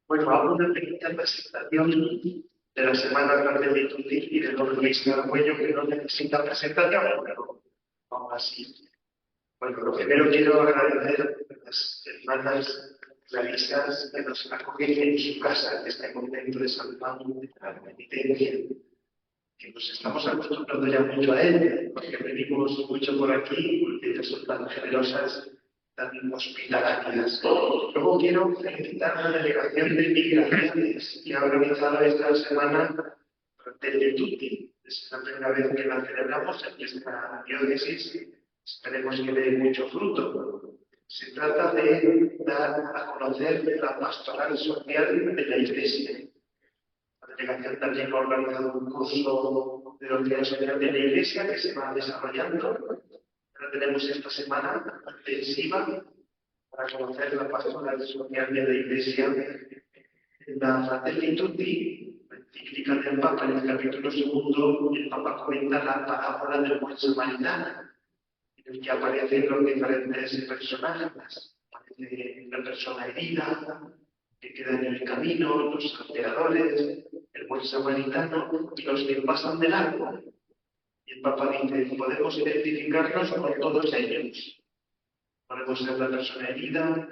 Bueno, hago una pequeña presentación de la Semana Grande de Tutti y de don Luis Argüello, que no necesita presentación, pero aún así. Bueno, lo primero quiero agradecer a las hermanas clarisas que nos acogen en su casa, en este convento de San Pablo de la Penitencia, que nos estamos acostumbrando ya mucho a él, porque venimos mucho por aquí, porque ellas son tan generosas, tan hospitalarias. Luego quiero felicitar a la delegación de migraciones que ha organizado esta semana Fratelli Tutti. Es la primera vez que la celebramos en esta diócesis. Esperemos que dé mucho fruto. Se trata de dar a conocer la pastoral social de la Iglesia. La delegación también ha organizado un curso de doctrina social de la Iglesia que se va desarrollando. Ahora tenemos esta semana intensiva para conocer la pastoral social de la Iglesia. En la Fratelli Tutti, la encíclica del Papa, en el capítulo segundo, el Papa comenta la parábola del buen samaritano, en el que aparecen los diferentes personajes. Aparece la persona herida, que queda en el camino, los salteadores, el buen samaritano y los que pasan de largo. Y el Papa dice, podemos identificarnos con todos ellos. Podemos ser la persona herida,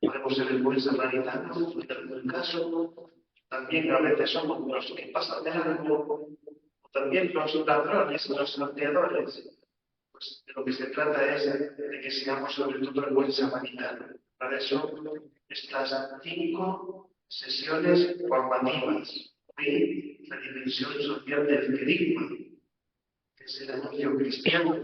podemos ser el buen samaritano, en algún caso. También a veces somos los que pasan de largo, o también los ladrones, los salteadores. Pues de lo que se trata es de que seamos sobre todo el buen samaritano. Para eso, estas 5 sesiones formativas. Hoy, la dimensión social del querigma, que es el anuncio cristiano.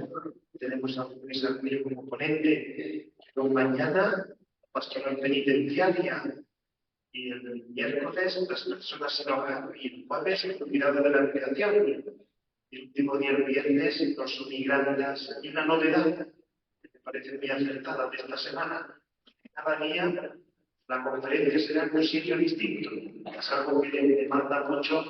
Tenemos a Luis Argüello como ponente. Pero mañana, pastoral penitenciaria. Y el miércoles, las personas en hogar. Y el jueves, el cuidado de la creación. Y el último día, el viernes, los migrantes. Y una novedad que me parece muy acertada de esta semana. Cada día la conferencia será en un sitio distinto. Es algo que demanda mucho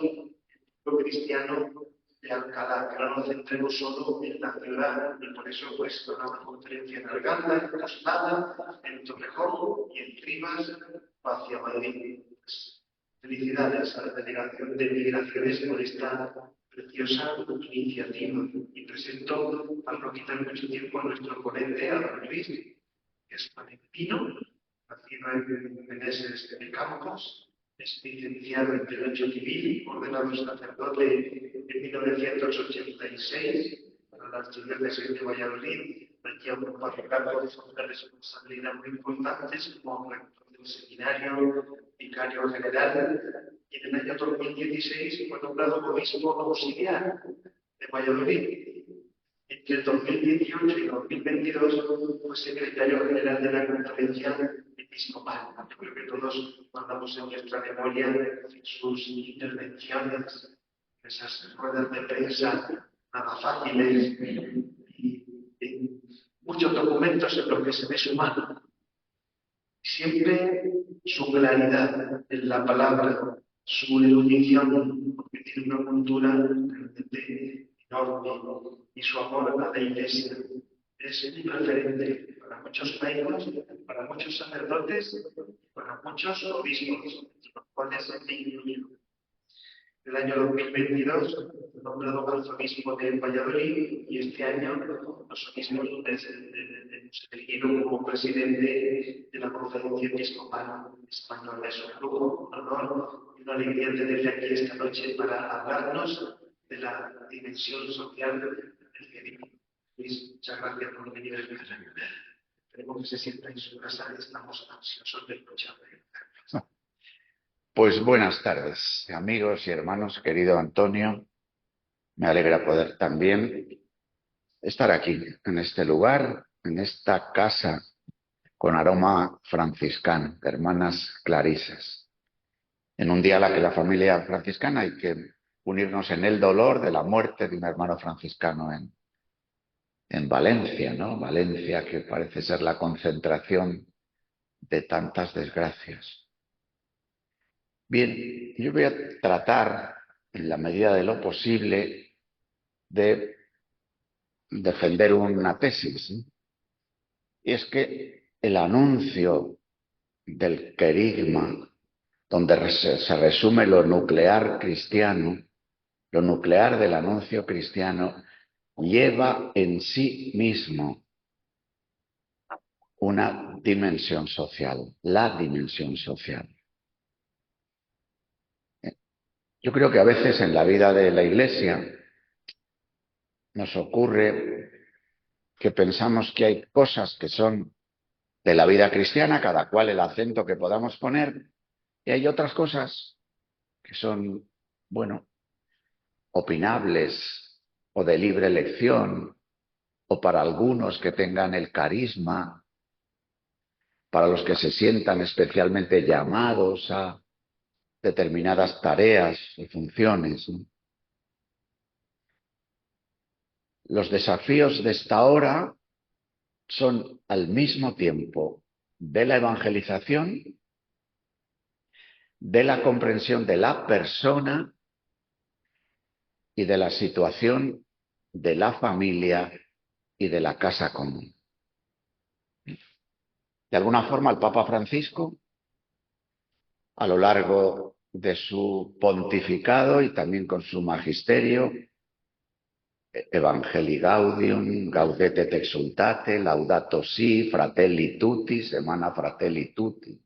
lo cristiano de Alcalá, que no nos centremos solo en la ciudad, y por eso pues habrá una conferencia en Alcalá, en Caspada, en Torrejón y en Rivas hacia Madrid. Pues, felicidades a la Delegación de Migraciones por esta preciosa iniciativa. Y presento, para no quitar mucho tiempo, a nuestro ponente, a don Luis, que es palentino, nacido en Meneses de Campos, es licenciado en Derecho Civil, ordenado sacerdote en 1986 para la Archidiócesis de Valladolid. Aquí ha ocupado cargos de responsabilidad muy importantes como rector del seminario, vicario general, y en el año 2016 fue nombrado obispo auxiliar de Valladolid. Entre el 2018 y 2022 fue secretario general de la Conferencia Episcopal. Yo creo que todos guardamos en nuestra memoria sus intervenciones, esas ruedas de prensa nada fáciles y muchos documentos en los que se ve su mano. Siempre su claridad en la palabra, su erudición, porque tiene una cultura realmente enorme, y su amor a la Iglesia. Es un referente para muchos laicos, para muchos sacerdotes, para muchos obispos, los cuales me incluyo. El año 2022 nombrado arzobispo de Valladolid y este año los obispos nos eligieron como presidente de la Conferencia Episcopal Española. Es un lujo, un honor y una alegría tenerle aquí esta noche para hablarnos de la dimensión social del querido Luis. Muchas gracias por venir a casa. Esperemos que se sienta en su casa y estamos ansiosos de escucharle. Pues buenas tardes, amigos y hermanos, querido Antonio. Me alegra poder también estar aquí, en este lugar, en esta casa con aroma franciscano, de hermanas clarisas. En un día en el que la familia franciscana hay que unirnos en el dolor de la muerte de un hermano franciscano en Valencia, ¿no? Valencia, que parece ser la concentración de tantas desgracias. Bien, yo voy a tratar, en la medida de lo posible, de defender una tesis, ¿sí? Y es que el anuncio del querigma, donde se resume lo nuclear cristiano, lo nuclear del anuncio cristiano, lleva en sí mismo una dimensión social, la dimensión social. Yo creo que a veces en la vida de la Iglesia nos ocurre que pensamos que hay cosas que son de la vida cristiana, cada cual el acento que podamos poner, y hay otras cosas que son, bueno, opinables o de libre elección, o para algunos que tengan el carisma, para los que se sientan especialmente llamados a determinadas tareas y funciones, ¿no? Los desafíos de esta hora son al mismo tiempo de la evangelización, de la comprensión de la persona y de la situación de la familia y de la casa común. De alguna forma, el Papa Francisco, a lo largo de su pontificado y también con su magisterio, Evangelii Gaudium, Gaudete et Exsultate, Laudato Si, Fratelli Tutti, Semana Fratelli Tutti,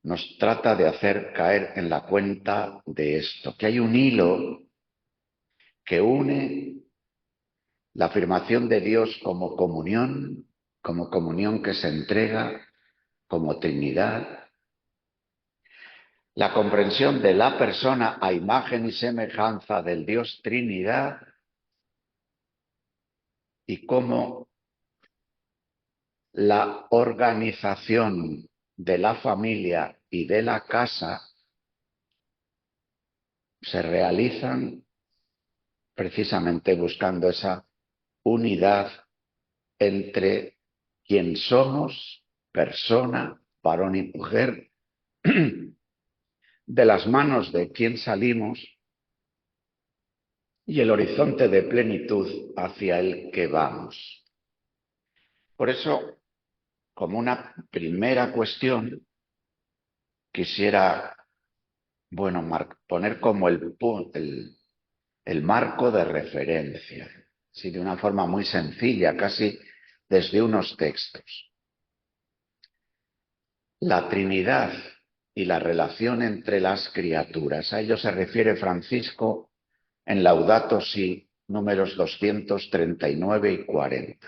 nos trata de hacer caer en la cuenta de esto, que hay un hilo que une la afirmación de Dios como comunión que se entrega, como Trinidad, la comprensión de la persona a imagen y semejanza del Dios Trinidad, y cómo la organización de la familia y de la casa se realizan precisamente buscando esa unidad entre quien somos, persona, varón y mujer, de las manos de quien salimos y el horizonte de plenitud hacia el que vamos. Por eso, como una primera cuestión, quisiera, bueno, poner como el marco de referencia, sí, de una forma muy sencilla, casi desde unos textos. La Trinidad y la relación entre las criaturas. A ello se refiere Francisco en Laudato Si, números 239 y 40.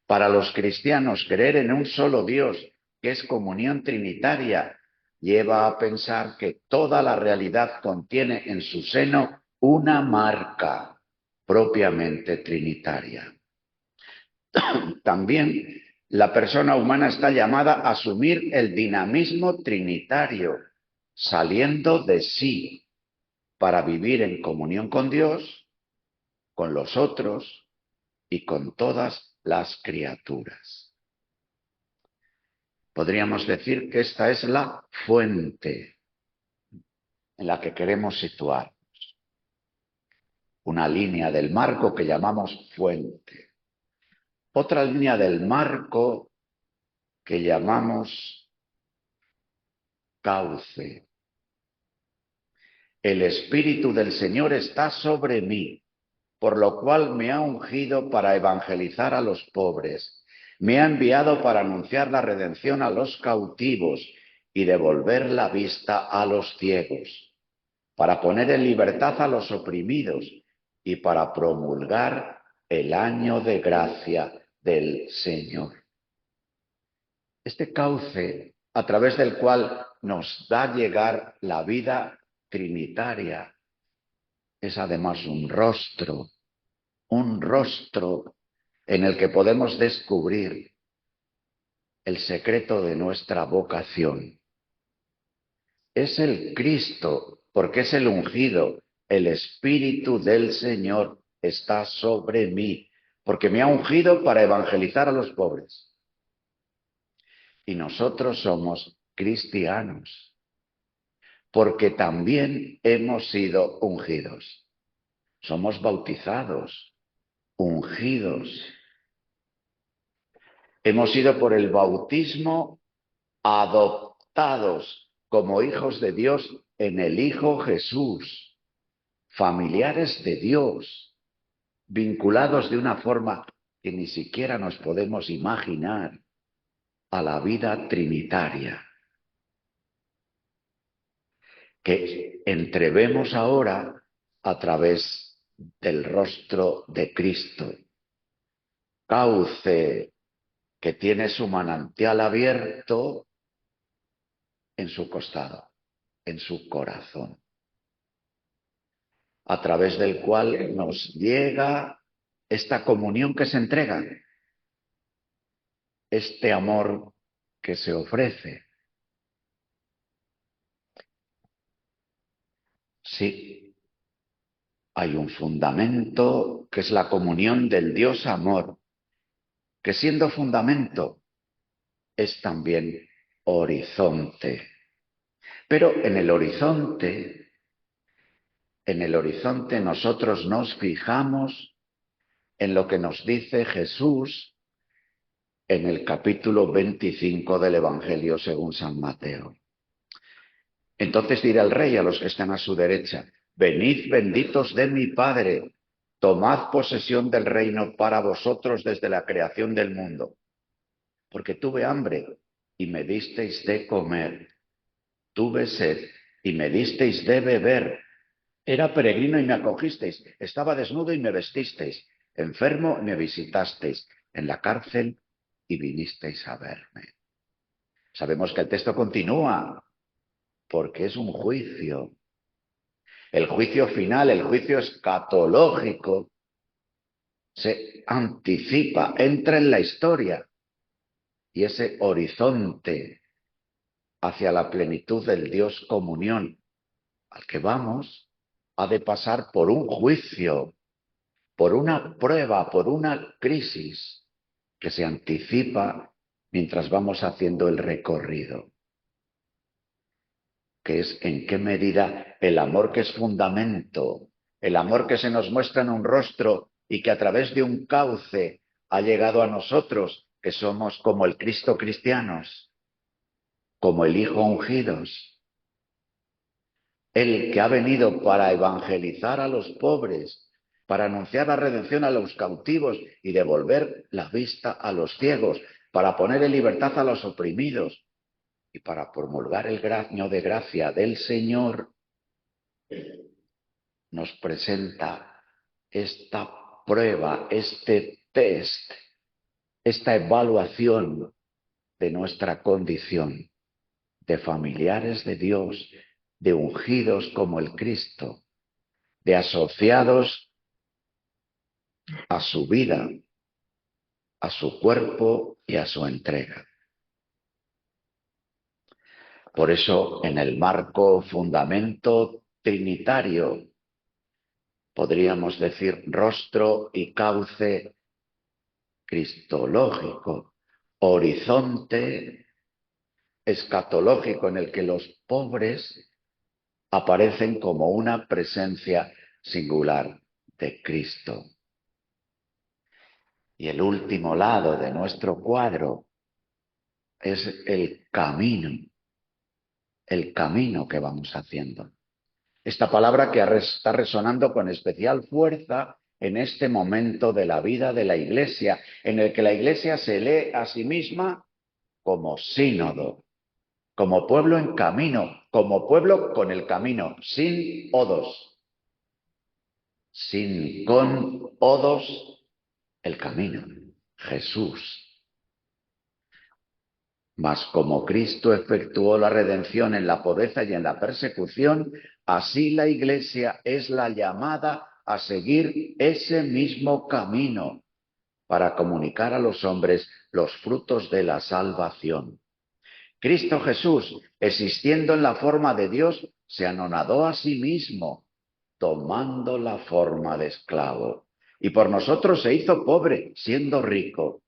Para los cristianos, creer en un solo Dios, que es comunión trinitaria, lleva a pensar que toda la realidad contiene en su seno una marca propiamente trinitaria. También la persona humana está llamada a asumir el dinamismo trinitario, saliendo de sí, para vivir en comunión con Dios, con los otros y con todas las criaturas. Podríamos decir que esta es la fuente en la que queremos situarnos. Una línea del marco que llamamos fuente. Otra línea del marco que llamamos cauce. El Espíritu del Señor está sobre mí, por lo cual me ha ungido para evangelizar a los pobres. Me ha enviado para anunciar la redención a los cautivos y devolver la vista a los ciegos, para poner en libertad a los oprimidos y para promulgar el año de gracia del Señor. Este cauce, a través del cual nos da llegar la vida trinitaria, es además un rostro en el que podemos descubrir el secreto de nuestra vocación. Es el Cristo, porque es el ungido. El Espíritu del Señor está sobre mí, porque me ha ungido para evangelizar a los pobres. Y nosotros somos cristianos, porque también hemos sido ungidos. Somos bautizados, ungidos. Hemos sido por el bautismo adoptados como hijos de Dios en el Hijo Jesús, familiares de Dios, vinculados de una forma que ni siquiera nos podemos imaginar a la vida trinitaria, que entrevemos ahora a través del rostro de Cristo, cauce que tiene su manantial abierto en su costado, en su corazón, a través del cual nos llega esta comunión que se entrega, este amor que se ofrece. Sí, hay un fundamento que es la comunión del Dios amor, que siendo fundamento es también horizonte. Pero en el horizonte nosotros nos fijamos en lo que nos dice Jesús en el capítulo 25 del Evangelio según San Mateo. Entonces dirá el rey a los que están a su derecha: venid benditos de mi Padre, tomad posesión del reino para vosotros desde la creación del mundo. Porque tuve hambre y me disteis de comer, tuve sed y me disteis de beber, era peregrino y me acogisteis, estaba desnudo y me vestisteis, enfermo y me visitasteis, en la cárcel y vinisteis a verme. Sabemos que el texto continúa porque es un juicio. El juicio final, el juicio escatológico, se anticipa, entra en la historia, y ese horizonte hacia la plenitud del Dios comunión al que vamos ha de pasar por un juicio, por una prueba, por una crisis que se anticipa mientras vamos haciendo el recorrido, que es en qué medida el amor que es fundamento, el amor que se nos muestra en un rostro y que a través de un cauce ha llegado a nosotros, que somos como el Cristo cristianos, como el Hijo ungidos, el que ha venido para evangelizar a los pobres, para anunciar la redención a los cautivos y devolver la vista a los ciegos, para poner en libertad a los oprimidos y para promulgar el año de gracia del Señor, nos presenta esta prueba, este test, esta evaluación de nuestra condición de familiares de Dios, de ungidos como el Cristo, de asociados a su vida, a su cuerpo y a su entrega. Por eso, en el marco fundamento trinitario, podríamos decir rostro y cauce cristológico, horizonte escatológico en el que los pobres aparecen como una presencia singular de Cristo. Y el último lado de nuestro cuadro es el camino que vamos haciendo. Esta palabra que está resonando con especial fuerza en este momento de la vida de la Iglesia, en el que la Iglesia se lee a sí misma como sínodo, como pueblo en camino, como pueblo con el camino, sin odos, con odos, el camino, Jesús. Mas como Cristo efectuó la redención en la pobreza y en la persecución, así la Iglesia es la llamada a seguir ese mismo camino para comunicar a los hombres los frutos de la salvación. Cristo Jesús, existiendo en la forma de Dios, se anonadó a sí mismo, tomando la forma de esclavo, y por nosotros se hizo pobre, siendo rico.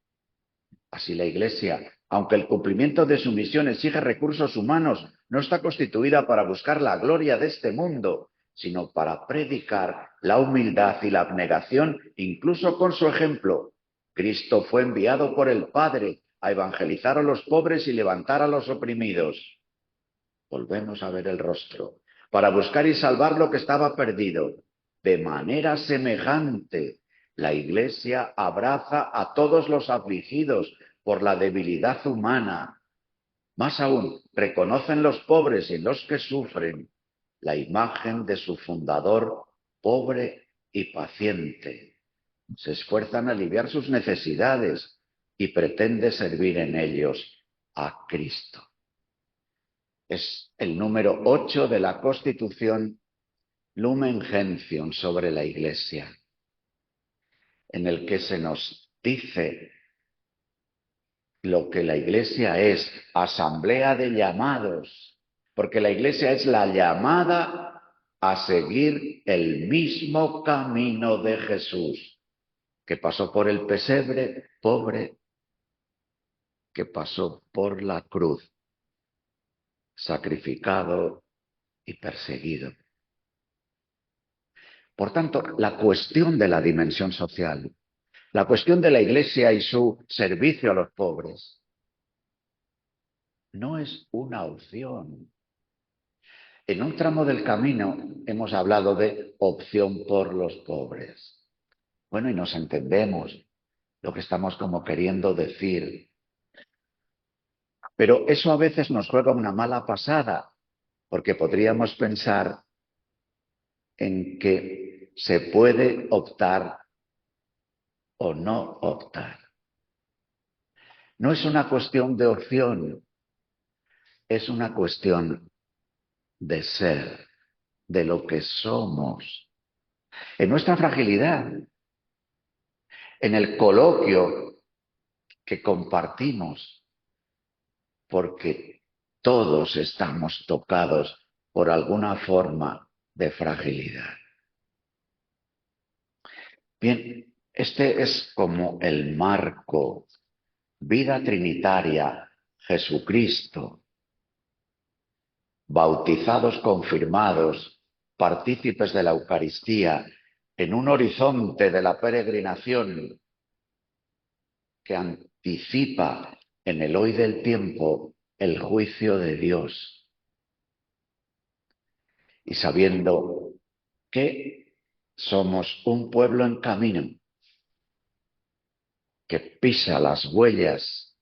Así la Iglesia, aunque el cumplimiento de su misión exige recursos humanos, no está constituida para buscar la gloria de este mundo, sino para predicar la humildad y la abnegación, incluso con su ejemplo. Cristo fue enviado por el Padre a evangelizar a los pobres y levantar a los oprimidos. volvemos a ver el rostro, para buscar y salvar lo que estaba perdido. De manera semejante, la Iglesia abraza a todos los afligidos por la debilidad humana. Más aún, reconocen los pobres y los que sufren la imagen de su fundador pobre y paciente. Se esfuerzan a aliviar sus necesidades y pretende servir en ellos a Cristo. Es el número 8 de la Constitución Lumen Gentium sobre la Iglesia, en el que se nos dice lo que la Iglesia es: asamblea de llamados, porque la Iglesia es la llamada a seguir el mismo camino de Jesús, que pasó por el pesebre pobre, que pasó por la cruz, sacrificado y perseguido. Por tanto, la cuestión de la dimensión social, la cuestión de la Iglesia y su servicio a los pobres, no es una opción. En un tramo del camino hemos hablado de opción por los pobres. Bueno, y nos entendemos lo que estamos como queriendo decir. Pero eso a veces nos juega una mala pasada, porque podríamos pensar en que se puede optar o no optar. No es una cuestión de opción, es una cuestión de ser, de lo que somos. En nuestra fragilidad, en el coloquio que compartimos, porque todos estamos tocados por alguna forma de fragilidad. Bien, este es como el marco: vida trinitaria, Jesucristo, bautizados, confirmados, partícipes de la Eucaristía, en un horizonte de la peregrinación que anticipa en el hoy del tiempo el juicio de Dios. Y sabiendo que somos un pueblo en camino, que pisa las huellas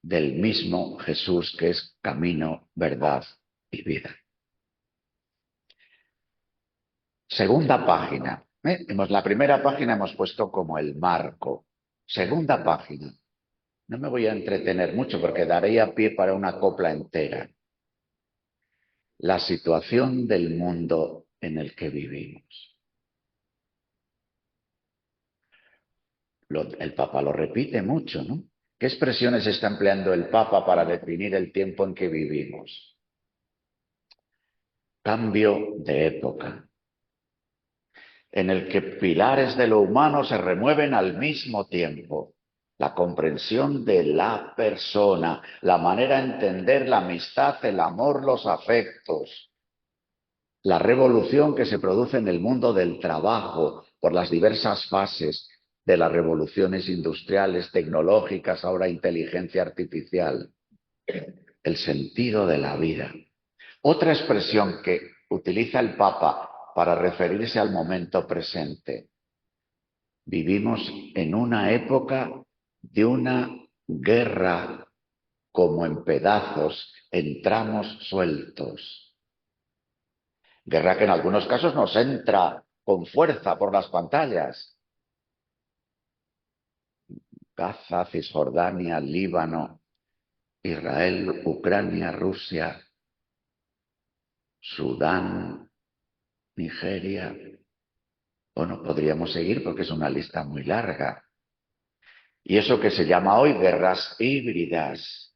del mismo Jesús, que es camino, verdad y vida. Segunda página. La primera página hemos puesto como el marco. Segunda página. No me voy a entretener mucho porque daría pie para una copla entera. La situación del mundo en el que vivimos. El Papa lo repite mucho, ¿no? ¿Qué expresiones está empleando el Papa para definir el tiempo en que vivimos? Cambio de época, en el que pilares de lo humano se remueven al mismo tiempo. La comprensión de la persona, la manera de entender la amistad, el amor, los afectos. La revolución que se produce en el mundo del trabajo por las diversas fases de las revoluciones industriales, tecnológicas, ahora inteligencia artificial. El sentido de la vida. Otra expresión que utiliza el Papa para referirse al momento presente. Vivimos en una época de una guerra como en pedazos, en tramos sueltos. Guerra que en algunos casos nos entra con fuerza por las pantallas. Gaza, Cisjordania, Líbano, Israel, Ucrania, Rusia, Sudán, Nigeria. Bueno, podríamos seguir porque es una lista muy larga. Y eso que se llama hoy guerras híbridas,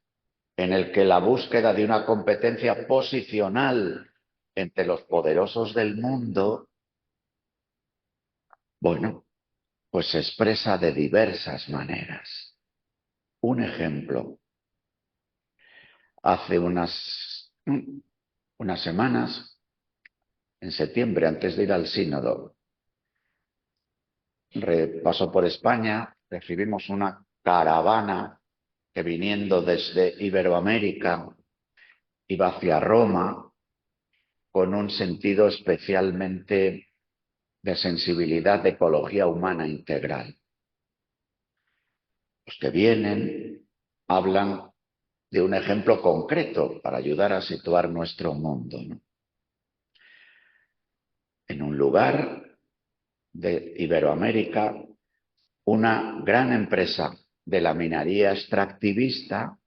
en el que la búsqueda de una competencia posicional entre los poderosos del mundo, bueno, pues se expresa de diversas maneras. Un ejemplo. Hace unas semanas, en septiembre, antes de ir al sínodo, pasó por España, recibimos una caravana que, viniendo desde Iberoamérica, iba hacia Roma con un sentido especialmente de sensibilidad de ecología humana integral. Los que vienen hablan de un ejemplo concreto para ayudar a situar nuestro mundo, ¿no? En un lugar de Iberoamérica, una gran empresa de la minería extractivista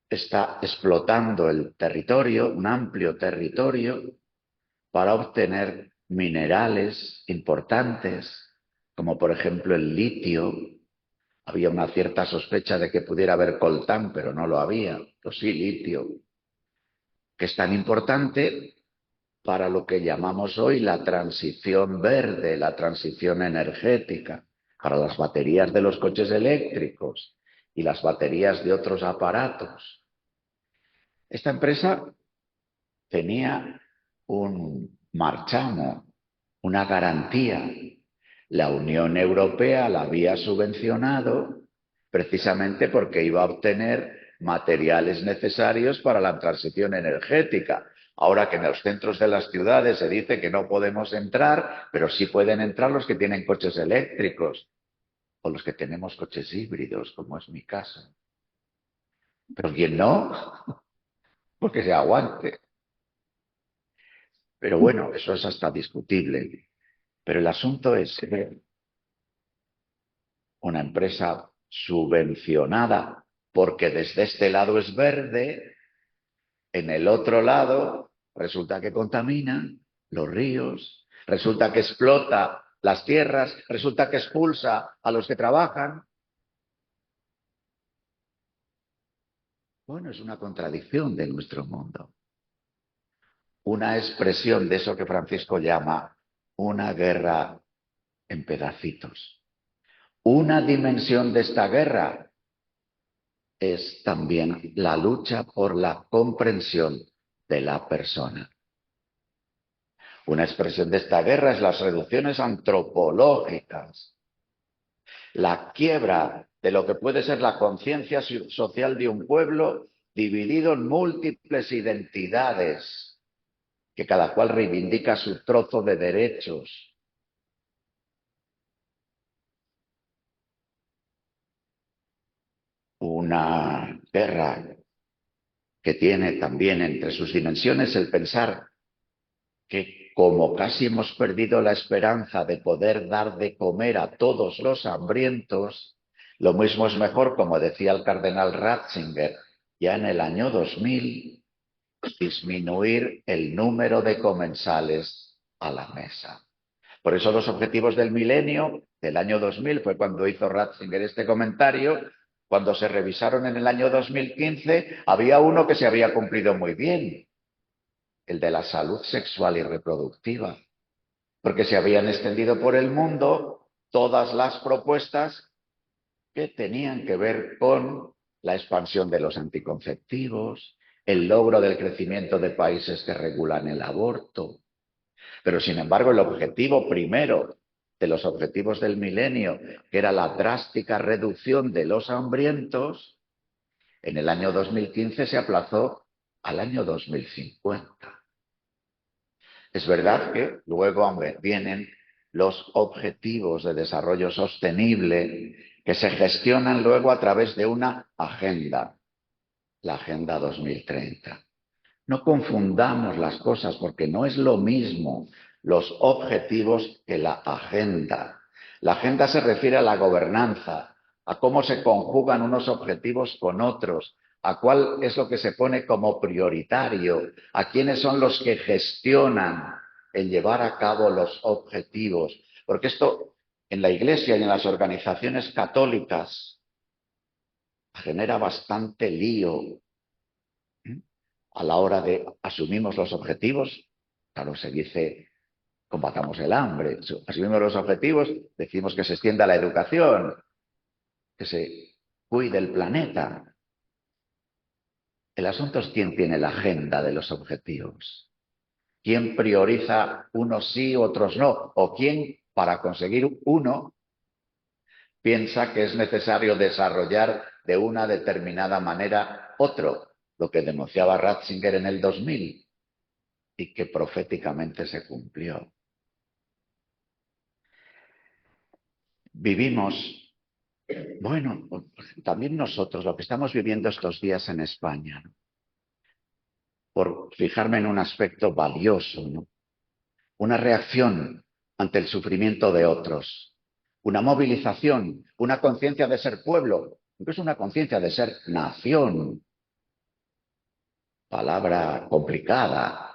está explotando el territorio, un amplio territorio, para obtener minerales importantes, como por ejemplo el litio. Había una cierta sospecha de que pudiera haber coltán, pero no lo había, pero sí litio, que es tan importante para lo que llamamos hoy la transición verde, la transición energética, para las baterías de los coches eléctricos y las baterías de otros aparatos. Esta empresa tenía un marchamo, una garantía. La Unión Europea la había subvencionado precisamente porque iba a obtener materiales necesarios para la transición energética. Ahora que en los centros de las ciudades se dice que no podemos entrar, pero sí pueden entrar los que tienen coches eléctricos o los que tenemos coches híbridos, como es mi caso. Pero quien no, porque se aguante. Pero bueno, eso es hasta discutible. Pero el asunto es que una empresa subvencionada porque desde este lado es verde, en el otro lado resulta que contamina los ríos, resulta que explota las tierras, resulta que expulsa a los que trabajan. Bueno, es una contradicción de nuestro mundo. Una expresión de eso que Francisco llama una guerra en pedacitos. Una dimensión de esta guerra es también la lucha por la comprensión de la persona. Una expresión de esta guerra es las reducciones antropológicas, la quiebra de lo que puede ser la conciencia social de un pueblo dividido en múltiples identidades, que cada cual reivindica su trozo de derechos. Una guerra que tiene también entre sus dimensiones el pensar que como casi hemos perdido la esperanza de poder dar de comer a todos los hambrientos, lo mismo es mejor, como decía el cardenal Ratzinger, ya en el año 2000, disminuir el número de comensales a la mesa. Por eso los objetivos del milenio del año 2000 fue cuando hizo Ratzinger este comentario. Cuando se revisaron en el año 2015, había uno que se había cumplido muy bien, el de la salud sexual y reproductiva, porque se habían extendido por el mundo todas las propuestas que tenían que ver con la expansión de los anticonceptivos, el logro del crecimiento de países que regulan el aborto. Pero, sin embargo, el objetivo primero de los objetivos del milenio, que era la drástica reducción de los hambrientos, en el año 2015 se aplazó al año 2050. Es verdad que luego vienen los objetivos de desarrollo sostenible que se gestionan luego a través de una agenda, la Agenda 2030. No confundamos las cosas porque no es lo mismo los objetivos que la agenda. La agenda se refiere a la gobernanza, a cómo se conjugan unos objetivos con otros, a cuál es lo que se pone como prioritario, a quiénes son los que gestionan el llevar a cabo los objetivos. Porque esto en la Iglesia y en las organizaciones católicas genera bastante lío a la hora de asumimos los objetivos. Claro, se dice combatamos el hambre, asumimos los objetivos, decimos que se extienda la educación, que se cuide el planeta. El asunto es quién tiene la agenda de los objetivos, quién prioriza unos sí, otros no, o quién, para conseguir uno, piensa que es necesario desarrollar de una determinada manera otro. lo que denunciaba Ratzinger en el 2000 y que proféticamente se cumplió. Vivimos, bueno, también nosotros, lo que estamos viviendo estos días en España, ¿no? Por fijarme en un aspecto valioso, ¿no? Una reacción ante el sufrimiento de otros, una movilización, una conciencia de ser pueblo, incluso una conciencia de ser nación, palabra complicada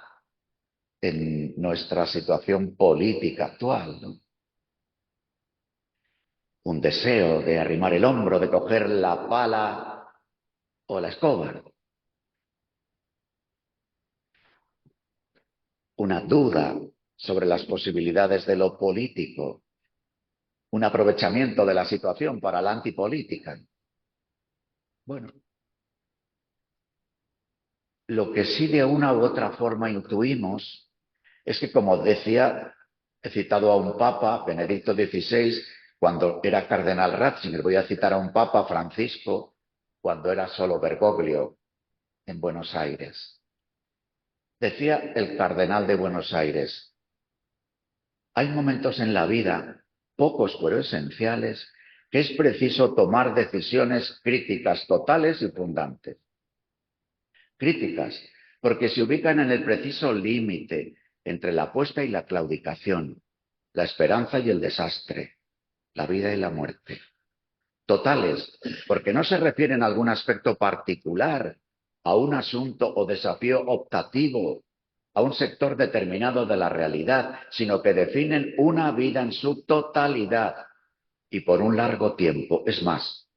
en nuestra situación política actual, ¿no? Un deseo de arrimar el hombro, de coger la pala o la escoba, una duda sobre las posibilidades de lo político, un aprovechamiento de la situación para la antipolítica. Bueno, lo que sí de una u otra forma intuimos es que, como decía, he citado a un papa, Benedicto XVI, cuando era cardenal Ratzinger, voy a citar a un papa, Francisco, cuando era solo Bergoglio en Buenos Aires. Decía el cardenal de Buenos Aires: hay momentos en la vida, pocos pero esenciales, que es preciso tomar decisiones críticas totales y fundantes. Críticas, porque se ubican en el preciso límite entre la apuesta y la claudicación, la esperanza y el desastre, la vida y la muerte. Totales, porque no se refieren a algún aspecto particular, a un asunto o desafío optativo, a un sector determinado de la realidad, sino que definen una vida en su totalidad y por un largo tiempo. Es más,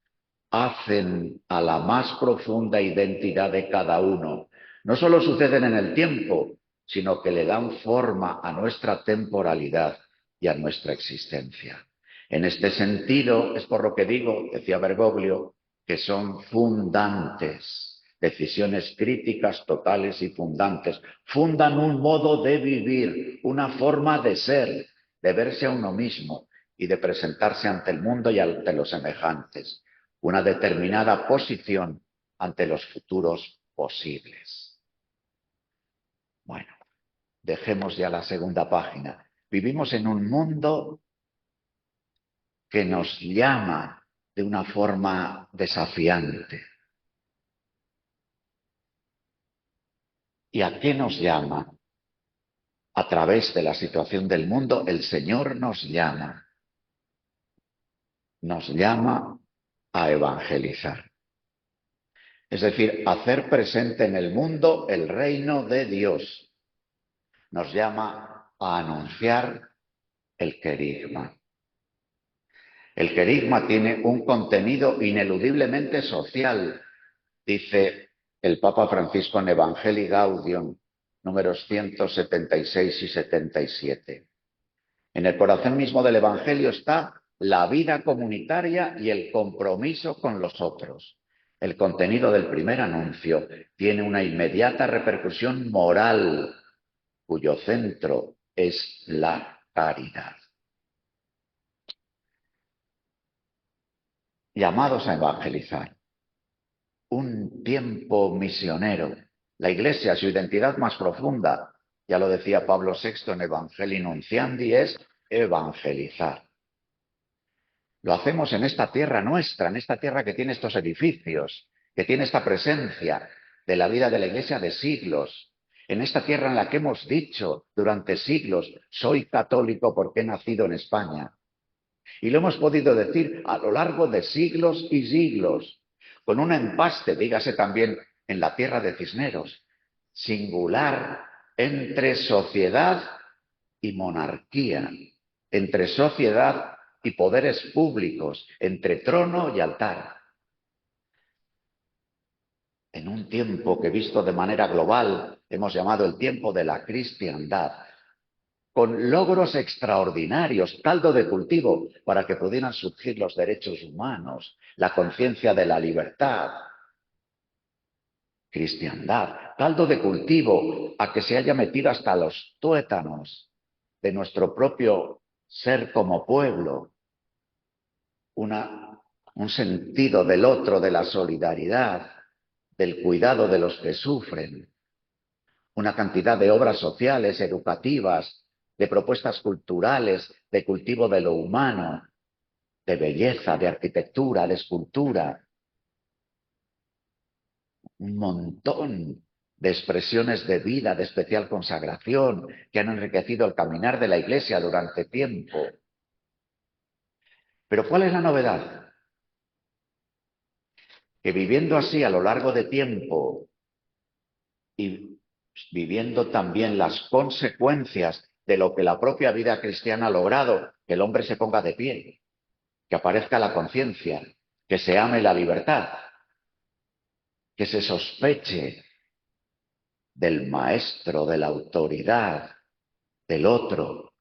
hacen a la más profunda identidad de cada uno. No solo suceden en el tiempo, sino que le dan forma a nuestra temporalidad y a nuestra existencia. En este sentido, es por lo que digo, decía Bergoglio, que son fundantes, decisiones críticas, totales y fundantes. Fundan un modo de vivir, una forma de ser, de verse a uno mismo y de presentarse ante el mundo y ante los semejantes. Una determinada posición ante los futuros posibles. Bueno, dejemos ya la segunda página. Vivimos en un mundo que nos llama de una forma desafiante. ¿Y a qué nos llama? A través de la situación del mundo, el Señor nos llama. Nos llama a evangelizar. Es decir, hacer presente en el mundo el reino de Dios. Nos llama a anunciar el querigma. El querigma tiene un contenido ineludiblemente social, dice el Papa Francisco en Evangelii Gaudium, números 176 y 77. En el corazón mismo del Evangelio está la vida comunitaria y el compromiso con los otros. El contenido del primer anuncio tiene una inmediata repercusión moral, cuyo centro es la caridad. Llamados a evangelizar. Un tiempo misionero. La Iglesia, su identidad más profunda, ya lo decía Pablo VI en Evangelii Nunciandi, es evangelizar. Lo hacemos en esta tierra nuestra, en esta tierra que tiene estos edificios, que tiene esta presencia de la vida de la Iglesia de siglos, en esta tierra en la que hemos dicho durante siglos: soy católico porque he nacido en España. Y lo hemos podido decir a lo largo de siglos y siglos, con un empaste, dígase también en la tierra de Cisneros, singular entre sociedad y monarquía, entre sociedad y poderes públicos, entre trono y altar. En un tiempo que, visto de manera global, hemos llamado el tiempo de la cristiandad, con logros extraordinarios, caldo de cultivo para que pudieran surgir los derechos humanos, la conciencia de la libertad. Cristiandad, caldo de cultivo a que se haya metido hasta los tuétanos de nuestro propio ser como pueblo, un sentido del otro, de la solidaridad, del cuidado de los que sufren, una cantidad de obras sociales, educativas, de propuestas culturales, de cultivo de lo humano, de belleza, de arquitectura, de escultura, un montón de expresiones de vida, de especial consagración, que han enriquecido el caminar de la Iglesia durante tiempo. Pero ¿cuál es la novedad? Que viviendo así a lo largo de tiempo y viviendo también las consecuencias de lo que la propia vida cristiana ha logrado, que el hombre se ponga de pie, que aparezca la conciencia, que se ame la libertad, que se sospeche del maestro, de la autoridad, del otro,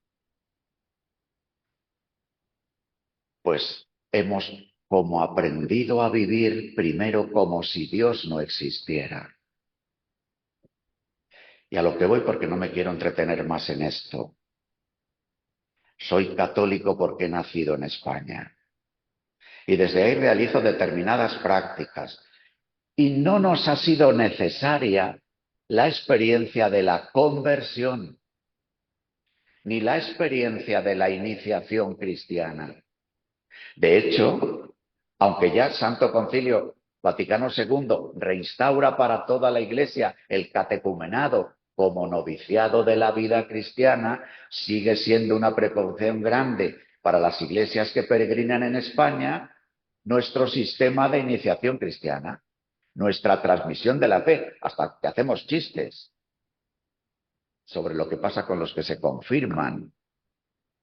pues hemos como aprendido a vivir primero como si Dios no existiera. Y a lo que voy, porque no me quiero entretener más en esto. Soy católico porque he nacido en España. Y desde ahí realizo determinadas prácticas. Y no nos ha sido necesaria la experiencia de la conversión, ni la experiencia de la iniciación cristiana. De hecho, aunque ya el Santo Concilio Vaticano II reinstaura para toda la Iglesia el catecumenado como noviciado de la vida cristiana, sigue siendo una precaución grande para las iglesias que peregrinan en España nuestro sistema de iniciación cristiana, nuestra transmisión de la fe, hasta que hacemos chistes sobre lo que pasa con los que se confirman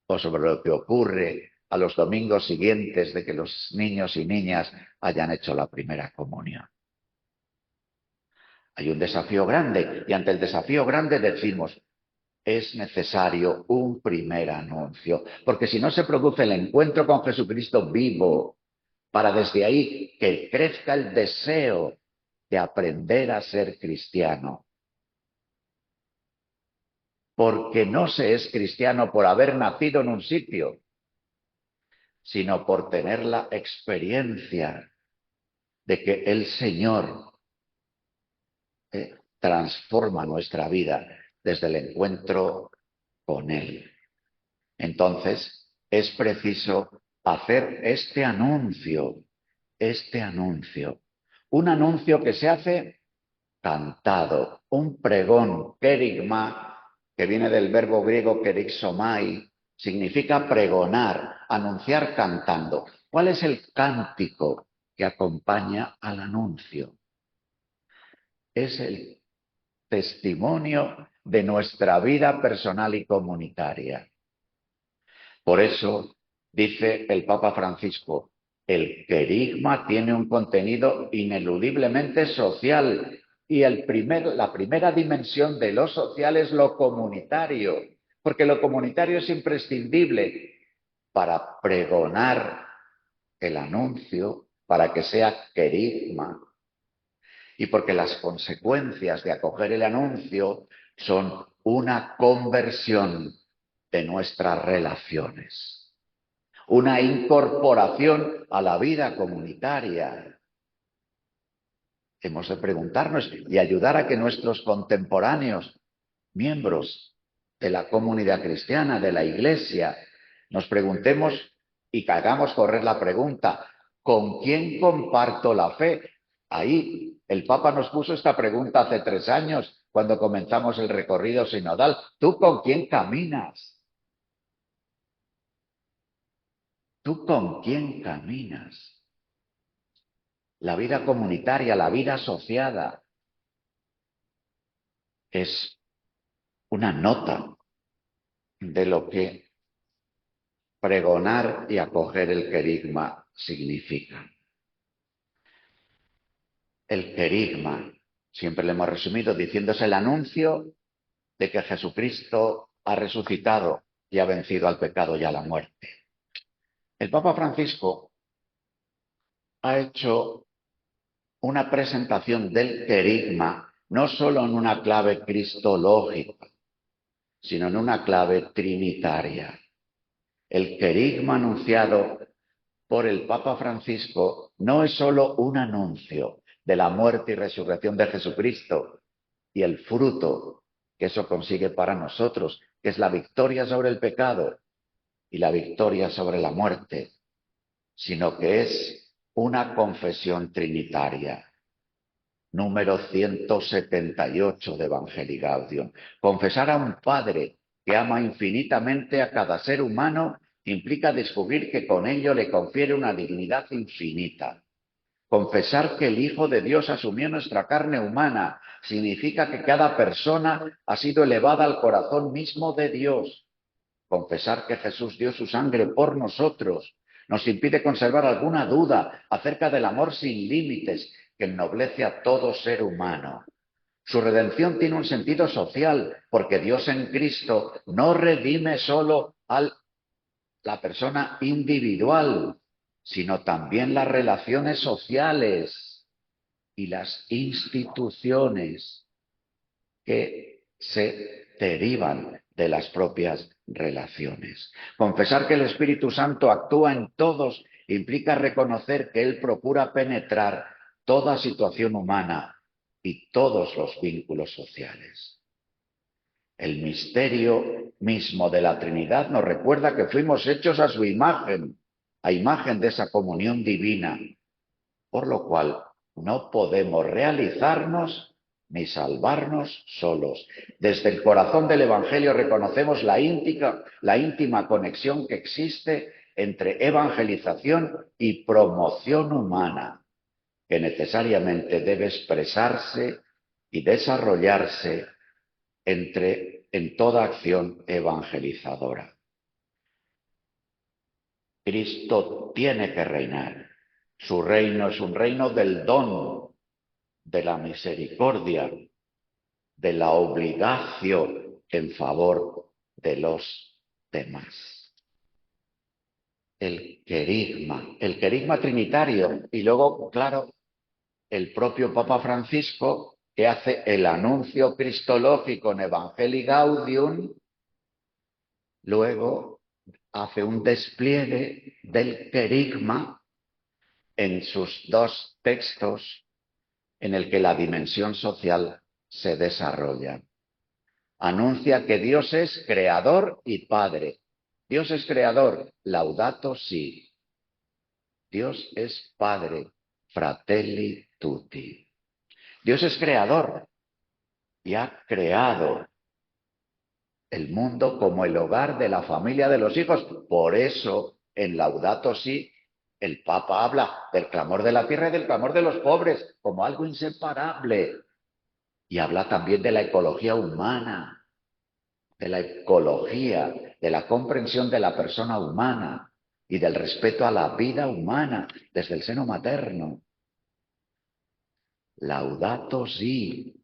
o sobre lo que ocurre a los domingos siguientes de que los niños y niñas hayan hecho la primera comunión. Hay un desafío grande y ante el desafío grande decimos, es necesario un primer anuncio, porque si no se produce el encuentro con Jesucristo vivo, para desde ahí que crezca el deseo de aprender a ser cristiano. Porque no se es cristiano por haber nacido en un sitio, sino por tener la experiencia de que el Señor transforma nuestra vida desde el encuentro con Él. Entonces, es preciso hacer este anuncio, un anuncio que se hace cantado, un pregón, kerigma, que viene del verbo griego kerixomai, significa pregonar, anunciar cantando. ¿Cuál es el cántico que acompaña al anuncio? Es el testimonio de nuestra vida personal y comunitaria. Por eso dice el Papa Francisco, el querigma tiene un contenido ineludiblemente social y la primera dimensión de lo social es lo comunitario, porque lo comunitario es imprescindible para pregonar el anuncio, para que sea querigma, y porque las consecuencias de acoger el anuncio son una conversión de nuestras relaciones, una incorporación a la vida comunitaria. Hemos de preguntarnos y ayudar a que nuestros contemporáneos, miembros de la comunidad cristiana, de la Iglesia, nos preguntemos y que hagamos correr la pregunta, ¿con quién comparto la fe? Ahí el Papa nos puso esta pregunta hace 3 años, cuando comenzamos el recorrido sinodal. ¿Tú con quién caminas? ¿Tú con quién caminas? La vida comunitaria, la vida asociada, es una nota de lo que pregonar y acoger el querigma significa. El querigma, siempre lo hemos resumido diciéndose el anuncio de que Jesucristo ha resucitado y ha vencido al pecado y a la muerte. El Papa Francisco ha hecho una presentación del querigma no solo en una clave cristológica, sino en una clave trinitaria. El querigma anunciado por el Papa Francisco no es solo un anuncio, de la muerte y resurrección de Jesucristo y el fruto que eso consigue para nosotros, que es la victoria sobre el pecado y la victoria sobre la muerte, sino que es una confesión trinitaria. Número 178 de Evangelii Gaudium. Confesar a un Padre que ama infinitamente a cada ser humano implica descubrir que con ello le confiere una dignidad infinita. Confesar que el Hijo de Dios asumió nuestra carne humana significa que cada persona ha sido elevada al corazón mismo de Dios. Confesar que Jesús dio su sangre por nosotros nos impide conservar alguna duda acerca del amor sin límites que ennoblece a todo ser humano. Su redención tiene un sentido social, porque Dios en Cristo no redime solo a la persona individual, sino también las relaciones sociales y las instituciones que se derivan de las propias relaciones. Confesar que el Espíritu Santo actúa en todos implica reconocer que Él procura penetrar toda situación humana y todos los vínculos sociales. El misterio mismo de la Trinidad nos recuerda que fuimos hechos a su imagen, a imagen de esa comunión divina, por lo cual no podemos realizarnos ni salvarnos solos. Desde el corazón del Evangelio reconocemos la íntima conexión que existe entre evangelización y promoción humana, que necesariamente debe expresarse y desarrollarse en toda acción evangelizadora. Cristo tiene que reinar. Su reino es un reino del don, de la misericordia, de la obligación en favor de los demás. El querigma trinitario, y luego, claro, el propio Papa Francisco, que hace el anuncio cristológico en Evangelii Gaudium, luego hace un despliegue del querigma en sus dos textos en el que la dimensión social se desarrolla. Anuncia que Dios es creador y padre. Dios es creador, laudato si. Dios es padre, fratelli tutti. Dios es creador y ha creado el mundo como el hogar de la familia de los hijos. Por eso, en laudato si, el Papa habla del clamor de la tierra y del clamor de los pobres como algo inseparable. Y habla también de la ecología humana, de la ecología, de la comprensión de la persona humana y del respeto a la vida humana desde el seno materno. Laudato si,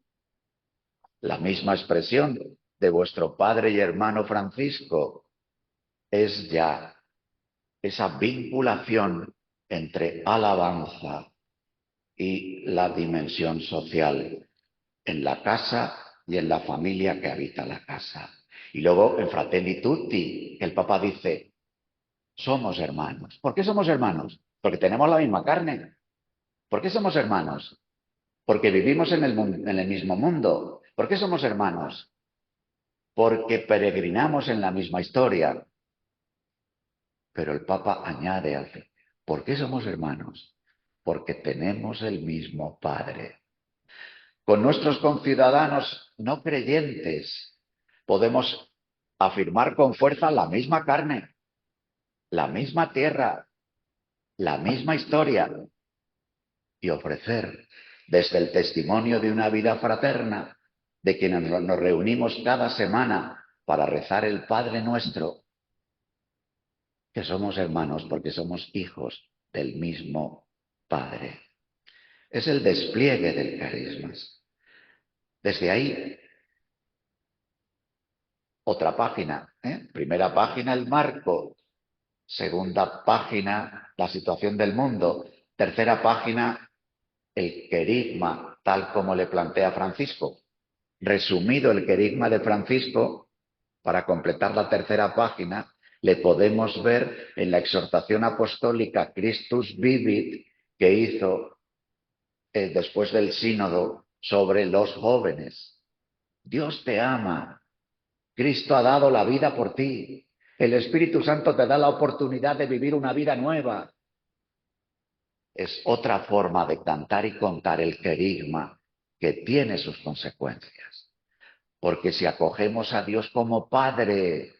la misma expresión de vuestro padre y hermano Francisco, es ya esa vinculación entre alabanza y la dimensión social en la casa y en la familia que habita la casa. Y luego en Fratelli Tutti, el Papa dice, somos hermanos. ¿Por qué somos hermanos? Porque tenemos la misma carne. ¿Por qué somos hermanos? Porque vivimos en el mismo mundo. ¿Por qué somos hermanos? Porque peregrinamos en la misma historia. Pero el Papa añade, ¿por qué somos hermanos? Porque tenemos el mismo Padre. Con nuestros conciudadanos no creyentes podemos afirmar con fuerza la misma carne, la misma tierra, la misma historia y ofrecer desde el testimonio de una vida fraterna de quienes nos reunimos cada semana para rezar el Padre Nuestro, que somos hermanos porque somos hijos del mismo Padre. Es el despliegue del carisma. Desde ahí, otra página, primera página el marco, segunda página la situación del mundo, tercera página el querigma tal como le plantea Francisco. Resumido el querigma de Francisco, para completar la tercera página, le podemos ver en la exhortación apostólica Christus Vivit que hizo después del sínodo sobre los jóvenes. Dios te ama. Cristo ha dado la vida por ti. El Espíritu Santo te da la oportunidad de vivir una vida nueva. Es otra forma de cantar y contar el querigma que tiene sus consecuencias. Porque si acogemos a Dios como Padre,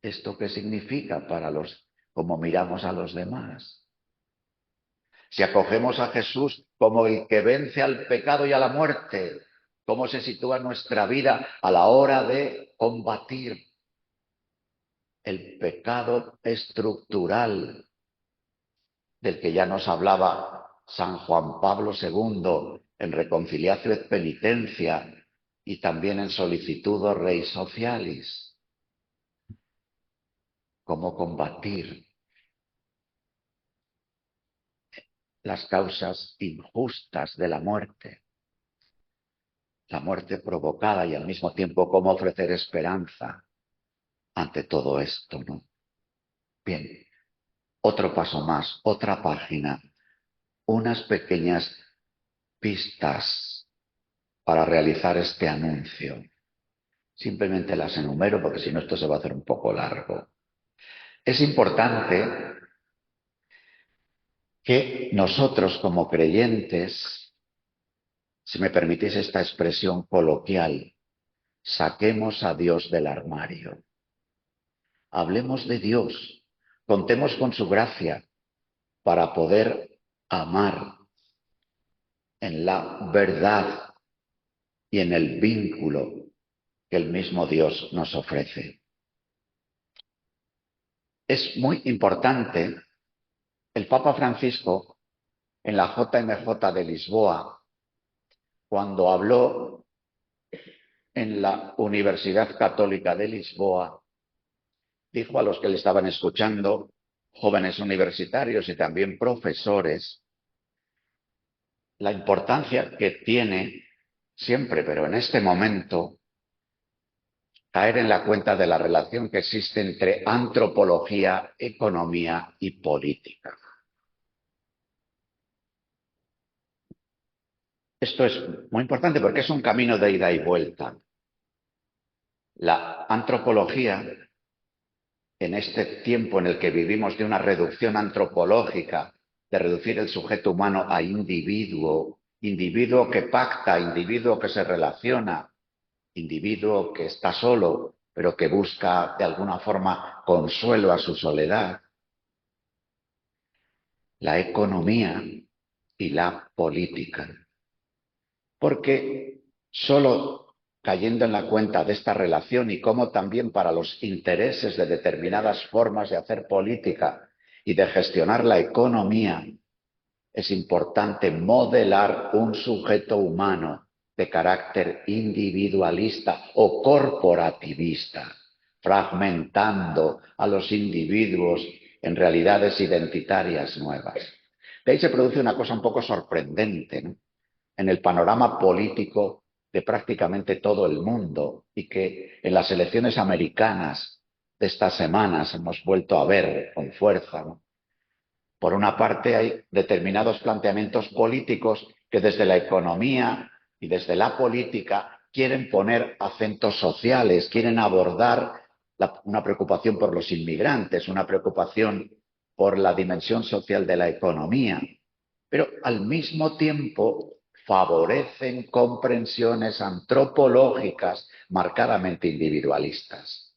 ¿esto qué significa para cómo miramos a los demás? Si acogemos a Jesús como el que vence al pecado y a la muerte, ¿cómo se sitúa nuestra vida a la hora de combatir el pecado estructural del que ya nos hablaba San Juan Pablo II en Reconciliatio et Penitencia y también en Solicitudo Rei Socialis? ¿Cómo combatir las causas injustas de la muerte provocada, y al mismo tiempo cómo ofrecer esperanza ante todo esto, ¿no? Bien, otro paso más, otra página, unas pequeñas pistas para realizar este anuncio. Simplemente las enumero porque si no esto se va a hacer un poco largo. Es importante que nosotros como creyentes, si me permitís esta expresión coloquial, saquemos a Dios del armario. Hablemos de Dios, contemos con su gracia para poder amar en la verdad y en el vínculo que el mismo Dios nos ofrece. Es muy importante, el Papa Francisco, en la JMJ de Lisboa, cuando habló en la Universidad Católica de Lisboa, dijo a los que le estaban escuchando, jóvenes universitarios y también profesores, la importancia que tiene siempre, pero en este momento, caer en la cuenta de la relación que existe entre antropología, economía y política. Esto es muy importante porque es un camino de ida y vuelta. La antropología, en este tiempo en el que vivimos de una reducción antropológica, de reducir el sujeto humano a individuo, individuo que pacta, individuo que se relaciona, individuo que está solo, pero que busca de alguna forma consuelo a su soledad. La economía y la política. Porque solo cayendo en la cuenta de esta relación y cómo también para los intereses de determinadas formas de hacer política y de gestionar la economía, es importante modelar un sujeto humano de carácter individualista o corporativista, fragmentando a los individuos en realidades identitarias nuevas. De ahí se produce una cosa un poco sorprendente, ¿no?, en el panorama político de prácticamente todo el mundo y que en las elecciones americanas de estas semanas hemos vuelto a ver con fuerza, ¿no? Por una parte, hay determinados planteamientos políticos que desde la economía y desde la política quieren poner acentos sociales, quieren abordar una preocupación por los inmigrantes, una preocupación por la dimensión social de la economía, pero al mismo tiempo favorecen comprensiones antropológicas marcadamente individualistas,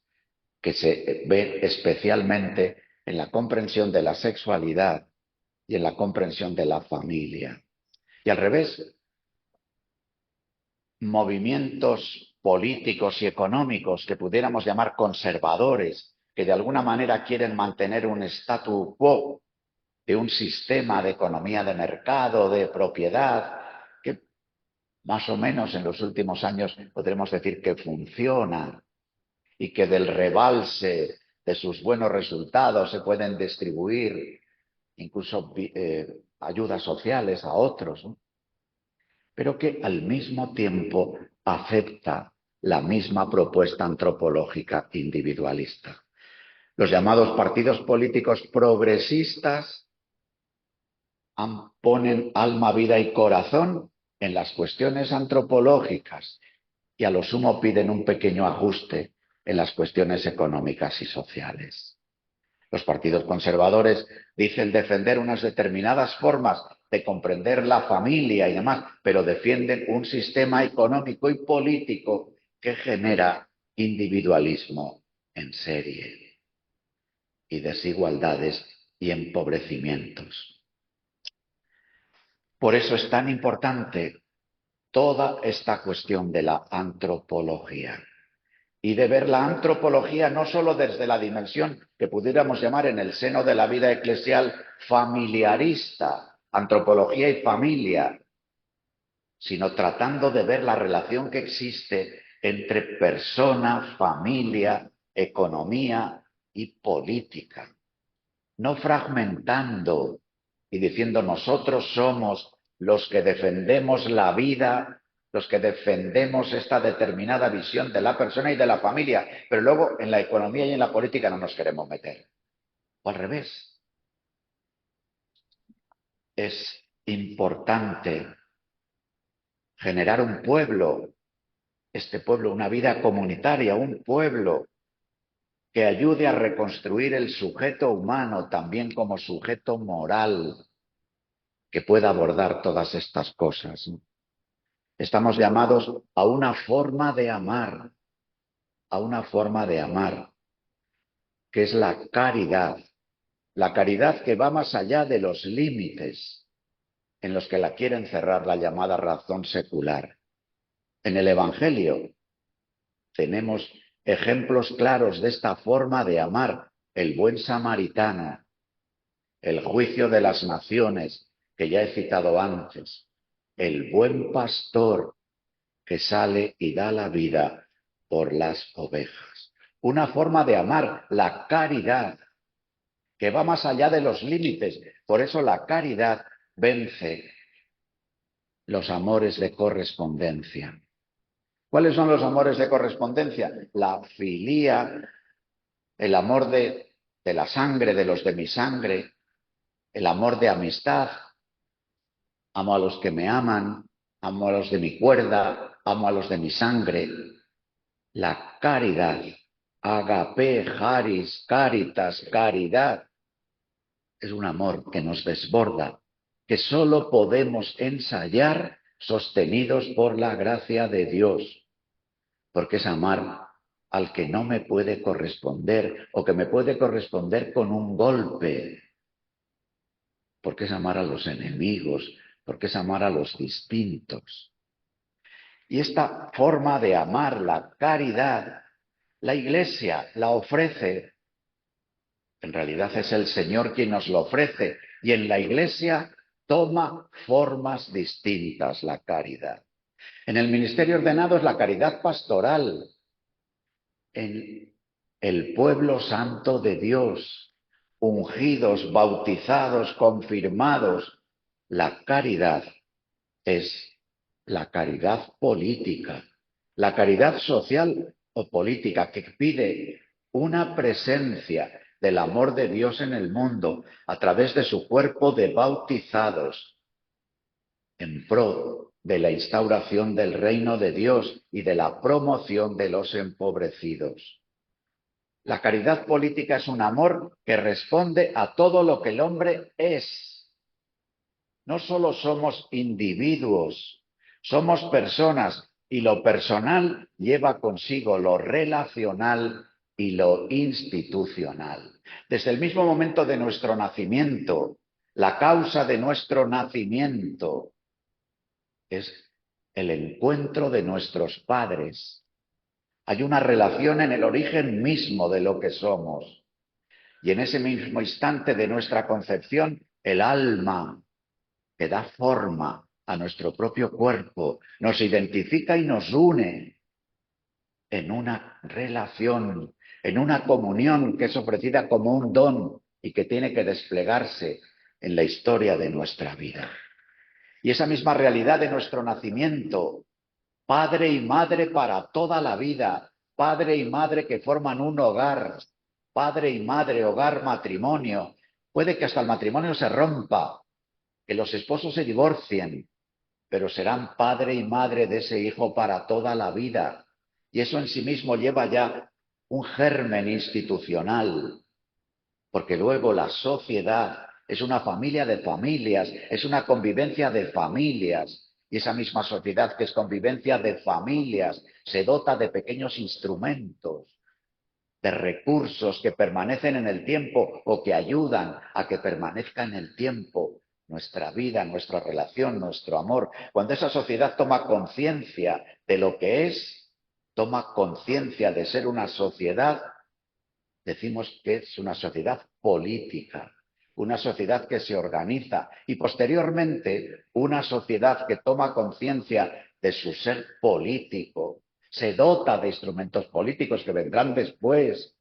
que se ven especialmente en la comprensión de la sexualidad y en la comprensión de la familia. Y al revés, movimientos políticos y económicos que pudiéramos llamar conservadores, que de alguna manera quieren mantener un statu quo de un sistema de economía de mercado, de propiedad, que más o menos en los últimos años podremos decir que funciona y que del rebalse de sus buenos resultados se pueden distribuir incluso ayudas sociales a otros, ¿no?, pero que al mismo tiempo acepta la misma propuesta antropológica individualista. Los llamados partidos políticos progresistas ponen alma, vida y corazón en las cuestiones antropológicas y a lo sumo piden un pequeño ajuste en las cuestiones económicas y sociales. Los partidos conservadores dicen defender unas determinadas formas de comprender la familia y demás, pero defienden un sistema económico y político que genera individualismo en serie y desigualdades y empobrecimientos. Por eso es tan importante toda esta cuestión de la antropología y de ver la antropología no solo desde la dimensión que pudiéramos llamar en el seno de la vida eclesial familiarista, antropología y familia, sino tratando de ver la relación que existe entre persona, familia, economía y política, no fragmentando y diciendo nosotros somos los que defendemos la vida, los que defendemos esta determinada visión de la persona y de la familia, pero luego en la economía y en la política no nos queremos meter. O al revés. Es importante generar un pueblo, este pueblo, una vida comunitaria, un pueblo que ayude a reconstruir el sujeto humano también como sujeto moral, que pueda abordar todas estas cosas. Estamos llamados a una forma de amar, que es la caridad que va más allá de los límites en los que la quiere encerrar la llamada razón secular. En el Evangelio tenemos ejemplos claros de esta forma de amar, el buen samaritano, el juicio de las naciones, que ya he citado antes, el buen pastor que sale y da la vida por las ovejas. Una forma de amar, la caridad, que va más allá de los límites. Por eso la caridad vence los amores de correspondencia. ¿Cuáles son los amores de correspondencia? La filía, el amor de la sangre, de los de mi sangre, el amor de amistad. Amo a los que me aman, amo a los de mi cuerda, amo a los de mi sangre. La caridad, agape, charis, caritas, caridad, es un amor que nos desborda, que solo podemos ensayar sostenidos por la gracia de Dios, porque es amar al que no me puede corresponder o que me puede corresponder con un golpe, porque es amar a los enemigos, porque es amar a los distintos. Y esta forma de amar, la caridad, la Iglesia la ofrece. En realidad es el Señor quien nos lo ofrece. Y en la Iglesia toma formas distintas la caridad. En el ministerio ordenado es la caridad pastoral. En el pueblo santo de Dios, ungidos, bautizados, confirmados, la caridad es la caridad política, la caridad social o política que pide una presencia del amor de Dios en el mundo a través de su cuerpo de bautizados en pro de la instauración del reino de Dios y de la promoción de los empobrecidos. La caridad política es un amor que responde a todo lo que el hombre es. No solo somos individuos, somos personas y lo personal lleva consigo lo relacional y lo institucional. Desde el mismo momento de nuestro nacimiento, la causa de nuestro nacimiento es el encuentro de nuestros padres. Hay una relación en el origen mismo de lo que somos. Y en ese mismo instante de nuestra concepción, el alma que da forma a nuestro propio cuerpo, nos identifica y nos une en una relación, en una comunión que es ofrecida como un don y que tiene que desplegarse en la historia de nuestra vida. Y esa misma realidad de nuestro nacimiento, padre y madre para toda la vida, padre y madre que forman un hogar, padre y madre, hogar, matrimonio, puede que hasta el matrimonio se rompa, que los esposos se divorcien, pero serán padre y madre de ese hijo para toda la vida. Y eso en sí mismo lleva ya un germen institucional, porque luego la sociedad es una familia de familias, es una convivencia de familias, y esa misma sociedad que es convivencia de familias se dota de pequeños instrumentos, de recursos que permanecen en el tiempo o que ayudan a que permanezca en el tiempo nuestra vida, nuestra relación, nuestro amor. Cuando esa sociedad toma conciencia de lo que es, toma conciencia de ser una sociedad, decimos que es una sociedad política, una sociedad que se organiza y posteriormente una sociedad que toma conciencia de su ser político, se dota de instrumentos políticos que vendrán después.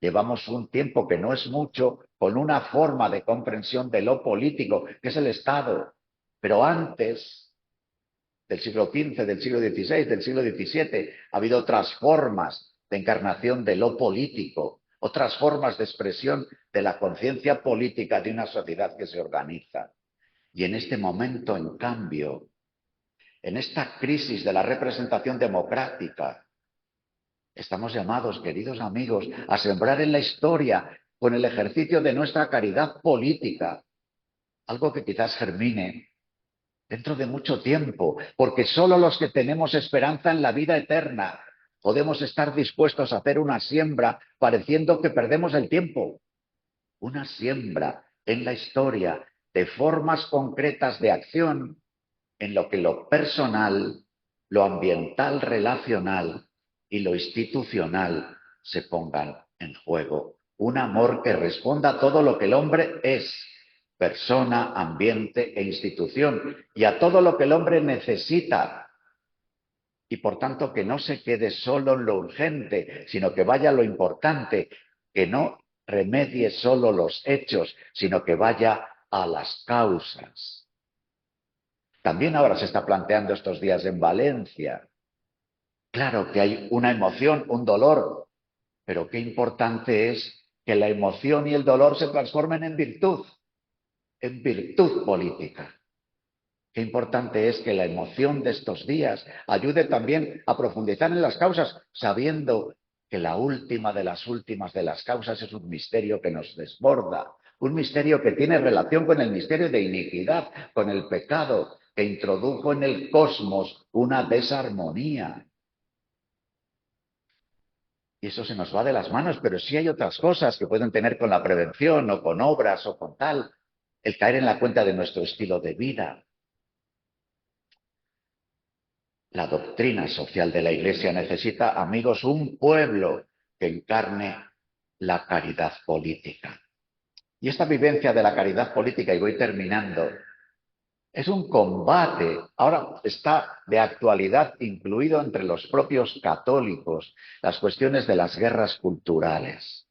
Llevamos un tiempo que no es mucho con una forma de comprensión de lo político, que es el Estado. Pero antes del siglo XV, del siglo XVI, del siglo XVII, ha habido otras formas de encarnación de lo político, otras formas de expresión de la conciencia política de una sociedad que se organiza. Y en este momento, en cambio, en esta crisis de la representación democrática, estamos llamados, queridos amigos, a sembrar en la historia con el ejercicio de nuestra caridad política, algo que quizás germine dentro de mucho tiempo, porque solo los que tenemos esperanza en la vida eterna podemos estar dispuestos a hacer una siembra pareciendo que perdemos el tiempo, una siembra en la historia de formas concretas de acción en lo que lo personal, lo ambiental relacional y lo institucional se pongan en juego. Un amor que responda a todo lo que el hombre es, persona, ambiente e institución, y a todo lo que el hombre necesita. Y por tanto que no se quede solo en lo urgente, sino que vaya a lo importante, que no remedie solo los hechos, sino que vaya a las causas. También ahora se está planteando estos días en Valencia. Claro que hay una emoción, un dolor, pero qué importante es que la emoción y el dolor se transformen en virtud política. Qué importante es que la emoción de estos días ayude también a profundizar en las causas, sabiendo que la última de las últimas de las causas es un misterio que nos desborda, un misterio que tiene relación con el misterio de iniquidad, con el pecado, que introdujo en el cosmos una desarmonía. Y eso se nos va de las manos, pero sí hay otras cosas que pueden tener con la prevención o con obras o con tal, el caer en la cuenta de nuestro estilo de vida. La doctrina social de la Iglesia necesita, amigos, un pueblo que encarne la caridad política. Y esta vivencia de la caridad política, y voy terminando, es un combate, ahora está de actualidad incluido entre los propios católicos, las cuestiones de las guerras culturales.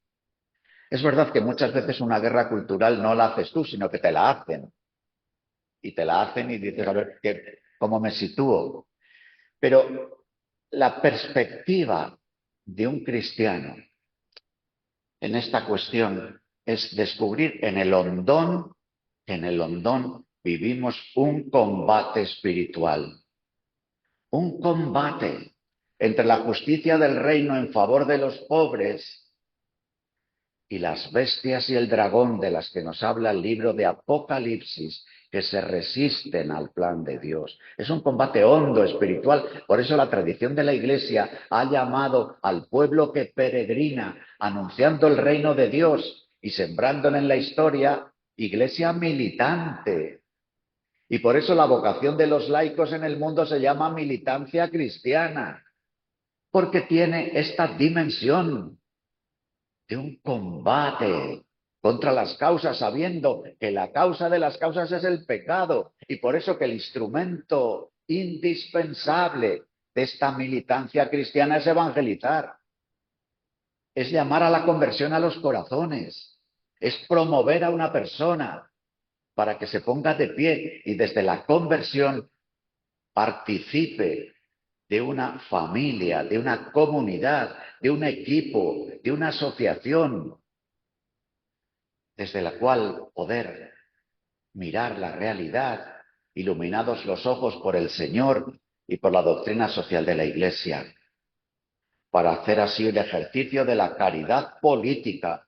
Es verdad que muchas veces una guerra cultural no la haces tú, sino que te la hacen. Y te la hacen y dices, a ver, ¿cómo me sitúo? Pero la perspectiva de un cristiano en esta cuestión es descubrir en el hondón vivimos un combate espiritual, un combate entre la justicia del reino en favor de los pobres y las bestias y el dragón de las que nos habla el libro de Apocalipsis, que se resisten al plan de Dios. Es un combate hondo, espiritual. Por eso la tradición de la Iglesia ha llamado al pueblo que peregrina, anunciando el reino de Dios y sembrándola en la historia, iglesia militante. Y por eso la vocación de los laicos en el mundo se llama militancia cristiana, porque tiene esta dimensión de un combate contra las causas, sabiendo que la causa de las causas es el pecado, y por eso que el instrumento indispensable de esta militancia cristiana es evangelizar, es llamar a la conversión a los corazones, es promover a una persona para que se ponga de pie y desde la conversión participe de una familia, de una comunidad, de un equipo, de una asociación, desde la cual poder mirar la realidad, iluminados los ojos por el Señor y por la doctrina social de la Iglesia, para hacer así el ejercicio de la caridad política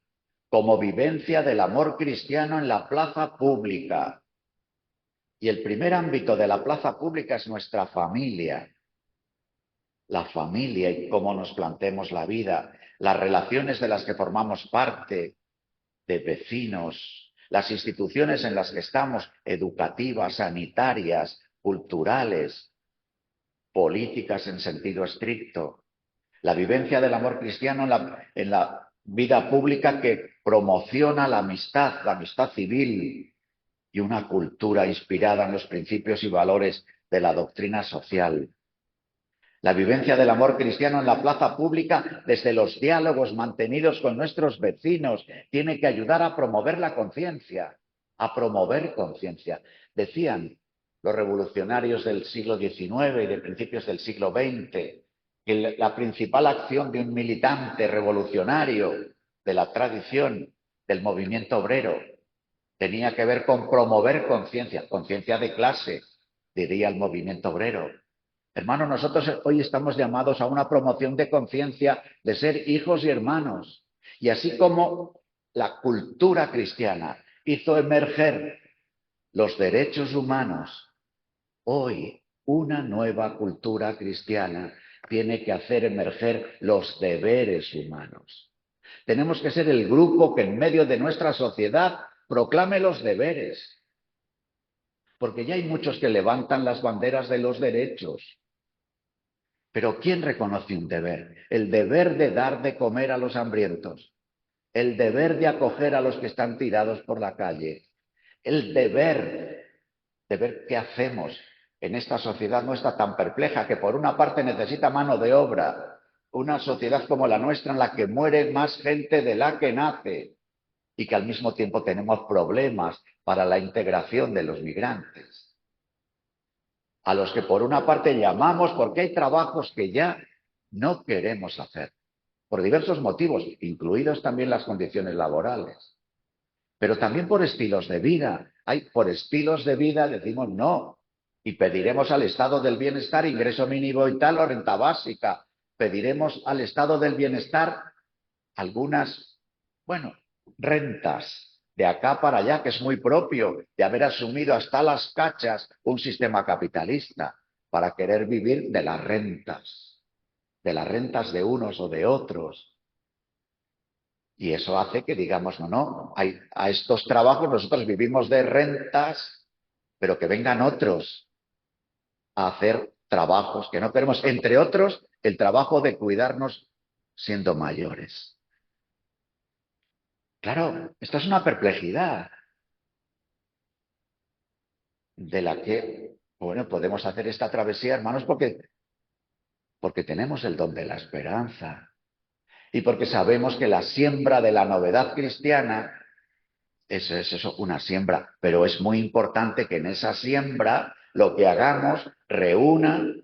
como vivencia del amor cristiano en la plaza pública. Y el primer ámbito de la plaza pública es nuestra familia. La familia y cómo nos planteemos la vida, las relaciones de las que formamos parte, de vecinos, las instituciones en las que estamos, educativas, sanitarias, culturales, políticas en sentido estricto. La vivencia del amor cristiano en la vida pública que promociona la amistad civil y una cultura inspirada en los principios y valores de la doctrina social. La vivencia del amor cristiano en la plaza pública, desde los diálogos mantenidos con nuestros vecinos, tiene que ayudar a promover la conciencia, a promover conciencia. Decían los revolucionarios del siglo XIX y de principios del siglo XX que la principal acción de un militante revolucionario de la tradición del movimiento obrero tenía que ver con promover conciencia, conciencia de clase, diría el movimiento obrero. Hermanos, nosotros hoy estamos llamados a una promoción de conciencia, de ser hijos y hermanos. Y así como la cultura cristiana hizo emerger los derechos humanos, hoy una nueva cultura cristiana tiene que hacer emerger los deberes humanos. Tenemos que ser el grupo que en medio de nuestra sociedad proclame los deberes. Porque ya hay muchos que levantan las banderas de los derechos. Pero ¿quién reconoce un deber? El deber de dar de comer a los hambrientos, el deber de acoger a los que están tirados por la calle, el deber de ver qué hacemos en esta sociedad nuestra tan perpleja que por una parte necesita mano de obra, una sociedad como la nuestra en la que muere más gente de la que nace y que al mismo tiempo tenemos problemas para la integración de los migrantes, a los que por una parte llamamos porque hay trabajos que ya no queremos hacer, por diversos motivos, incluidos también las condiciones laborales, pero también por estilos de vida. Por estilos de vida decimos no, y pediremos al estado del bienestar ingreso mínimo vital o renta básica, pediremos al estado del bienestar algunas, rentas de acá para allá, que es muy propio de haber asumido hasta las cachas un sistema capitalista para querer vivir de las rentas de unos o de otros. Y eso hace que digamos, no, a estos trabajos nosotros vivimos de rentas, pero que vengan otros a hacer trabajos que no queremos, entre otros, el trabajo de cuidarnos siendo mayores. Claro, esta es una perplejidad de la que, podemos hacer esta travesía, hermanos, porque tenemos el don de la esperanza y porque sabemos que la siembra de la novedad cristiana es eso, una siembra, pero es muy importante que en esa siembra lo que hagamos reúna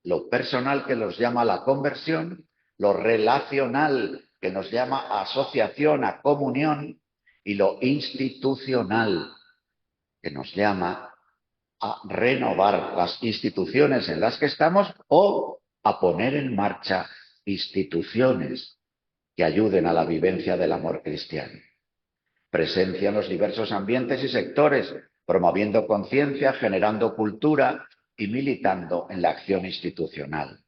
lo personal que nos llama a la conversión, lo relacional que nos llama a asociación, a comunión, y lo institucional que nos llama a renovar las instituciones en las que estamos o a poner en marcha instituciones que ayuden a la vivencia del amor cristiano. Presencia en los diversos ambientes y sectores, promoviendo conciencia, generando cultura y militando en la acción institucional.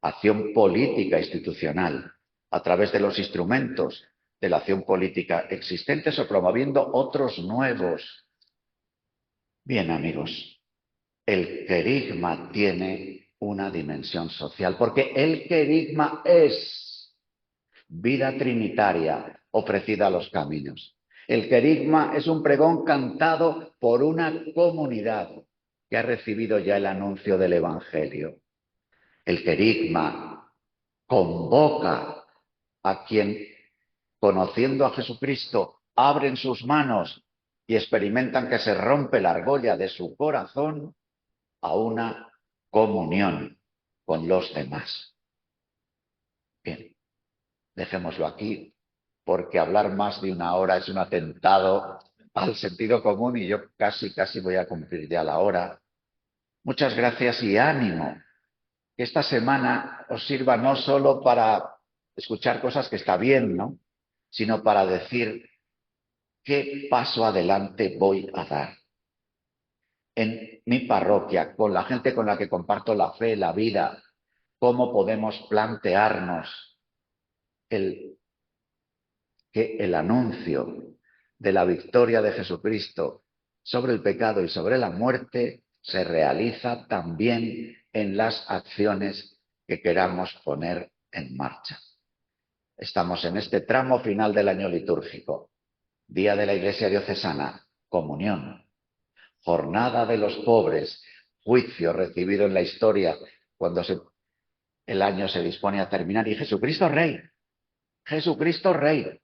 Acción política institucional, a través de los instrumentos de la acción política existentes o promoviendo otros nuevos. Bien, amigos, el querigma tiene una dimensión social, porque el querigma es vida trinitaria ofrecida a los caminos. El querigma es un pregón cantado por una comunidad que ha recibido ya el anuncio del Evangelio. El querigma convoca a quien, conociendo a Jesucristo, abren sus manos y experimentan que se rompe la argolla de su corazón a una comunión con los demás. Bien, dejémoslo aquí, porque hablar más de una hora es un atentado al sentido común y yo casi voy a cumplir ya la hora. Muchas gracias y ánimo. Que esta semana os sirva no solo para escuchar cosas que está bien, ¿no? Sino para decir qué paso adelante voy a dar en mi parroquia, con la gente con la que comparto la fe, la vida, cómo podemos plantearnos que el anuncio de la victoria de Jesucristo sobre el pecado y sobre la muerte se realiza también en las acciones que queramos poner en marcha. Estamos en este tramo final del año litúrgico, Día de la Iglesia Diocesana, comunión, jornada de los pobres, juicio recibido en la historia cuando el año se dispone a terminar, y Jesucristo Rey, Jesucristo Rey,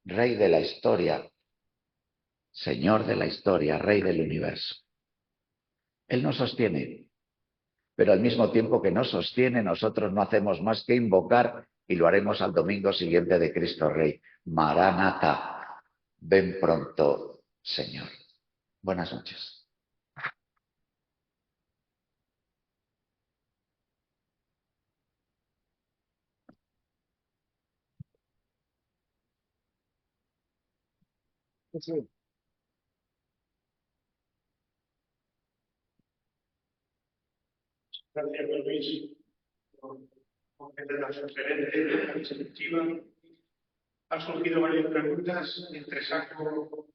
Rey de la historia, Señor de la historia, Rey del universo. Él nos sostiene, pero al mismo tiempo que nos sostiene, nosotros no hacemos más que invocar, y lo haremos al domingo siguiente de Cristo Rey. Maranatha, ven pronto, Señor. Buenas noches. Sí. Gracias, Luis, por la sugerente, la perspectiva. Han surgido varias preguntas, entre saco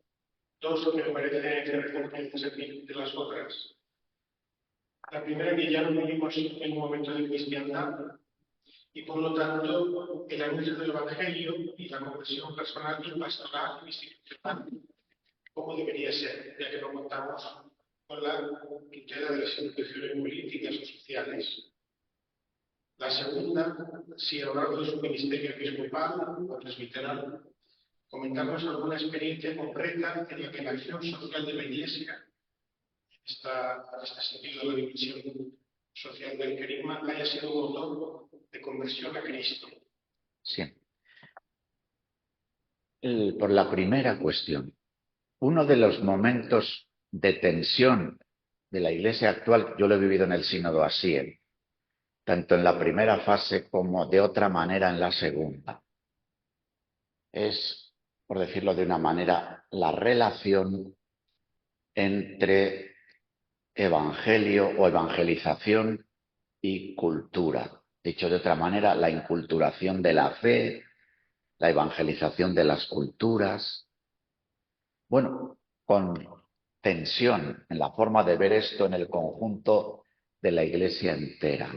dos que me parecen que recogen aquí de las otras. La primera, que ya no vivimos en un momento de cristiandad y por lo tanto el anuncio del Evangelio y la conversión personal y pastoral institucional, como debería ser, ya que no contamos con la tutela de las instituciones políticas o sociales. La segunda, si a lo largo de su ministerio episcopal o presbiteral, comentarnos alguna experiencia concreta en la que la acción social de la Iglesia, este sentido de la dimensión social del querigma, haya sido un motor de conversión a Cristo. Sí. Por la primera cuestión, uno de los momentos de tensión de la Iglesia actual, yo lo he vivido en el sínodo así, tanto en la primera fase como de otra manera en la segunda. Es, por decirlo de una manera, la relación entre evangelio o evangelización y cultura. Dicho de otra manera, la inculturación de la fe, la evangelización de las culturas. Bueno, con tensión en la forma de ver esto en el conjunto de la Iglesia entera.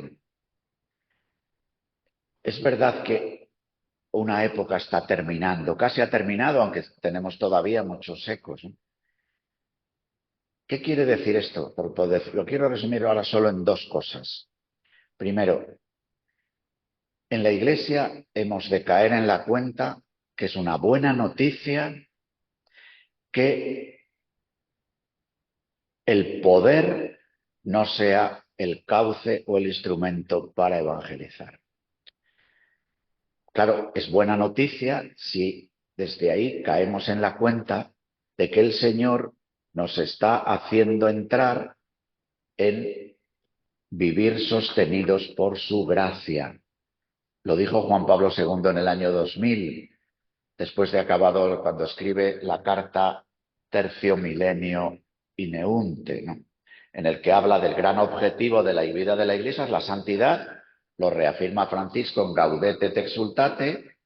Es verdad que una época está terminando, casi ha terminado, aunque tenemos todavía muchos ecos, ¿no? ¿Qué quiere decir esto? Lo quiero resumir ahora solo en dos cosas. Primero, en la Iglesia hemos de caer en la cuenta que es una buena noticia que el poder no sea el cauce o el instrumento para evangelizar. Claro, es buena noticia si desde ahí caemos en la cuenta de que el Señor nos está haciendo entrar en vivir sostenidos por su gracia. Lo dijo Juan Pablo II en el año 2000, después de acabado, cuando escribe la carta Tercio Milenio Ineunte, ¿no? En el que habla del gran objetivo de la vida de la Iglesia, es la santidad, lo reafirma Francisco en Gaudete et Exsultate,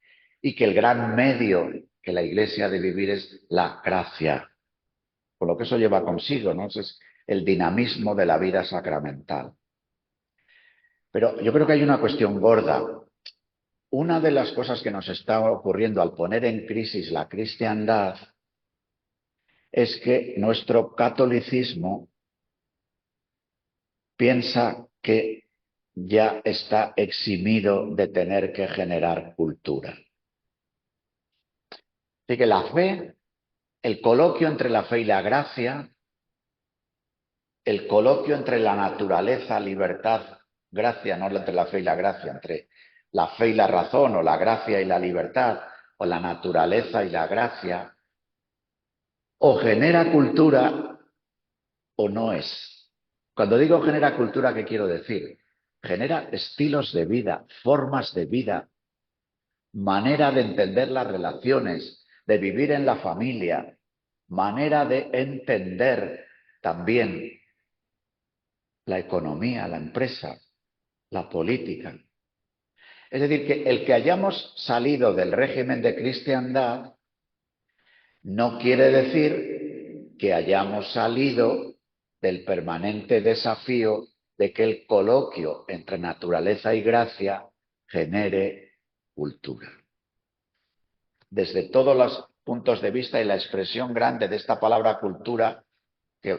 y que el gran medio que la Iglesia ha de vivir es la gracia, por lo que eso lleva consigo, ¿no? Ese es el dinamismo de la vida sacramental. Pero yo creo que hay una cuestión gorda. Una de las cosas que nos está ocurriendo al poner en crisis la cristiandad es que nuestro catolicismo piensa que ya está eximido de tener que generar cultura. Así que la fe, el coloquio entre la fe y la gracia, el coloquio entre la naturaleza, libertad, gracia, no entre la fe y la gracia, entre la fe y la razón, o la gracia y la libertad, o la naturaleza y la gracia, O genera cultura o no es. Cuando digo genera cultura, ¿qué quiero decir? Genera estilos de vida, formas de vida, manera de entender las relaciones, de vivir en la familia, manera de entender también la economía, la empresa, la política. Es decir, que el que hayamos salido del régimen de cristiandad no quiere decir que hayamos salido del permanente desafío de que el coloquio entre naturaleza y gracia genere cultura. Desde todos los puntos de vista y la expresión grande de esta palabra cultura, que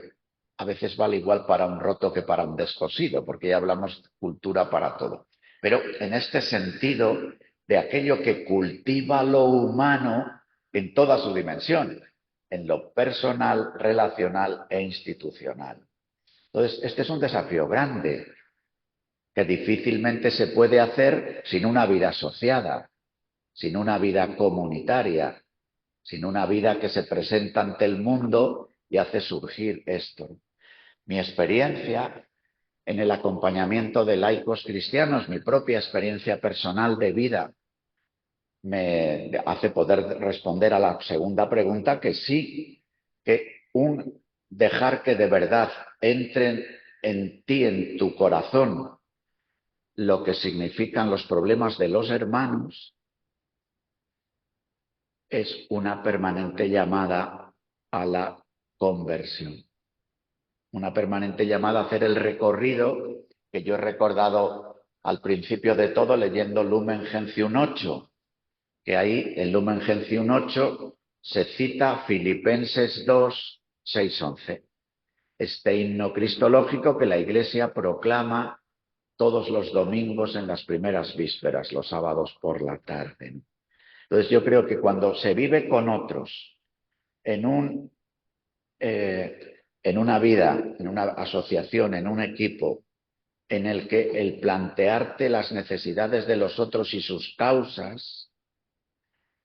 a veces vale igual para un roto que para un descosido, porque ya hablamos de cultura para todo. Pero en este sentido de aquello que cultiva lo humano en toda su dimensión, en lo personal, relacional e institucional. Entonces, este es un desafío grande que difícilmente se puede hacer sin una vida asociada, sin una vida comunitaria, sin una vida que se presenta ante el mundo y hace surgir esto. Mi experiencia en el acompañamiento de laicos cristianos, mi propia experiencia personal de vida, me hace poder responder a la segunda pregunta que sí, que un dejar que de verdad entren en ti, en tu corazón, lo que significan los problemas de los hermanos, es una permanente llamada a la conversión. Una permanente llamada a hacer el recorrido que yo he recordado al principio de todo leyendo Lumen Gentium 8, que ahí en Lumen Gentium 8 se cita Filipenses 2, 6, 11. Este himno cristológico que la Iglesia proclama todos los domingos en las primeras vísperas, los sábados por la tarde. Entonces yo creo que cuando se vive con otros en una vida, en una asociación, en un equipo, en el que el plantearte las necesidades de los otros y sus causas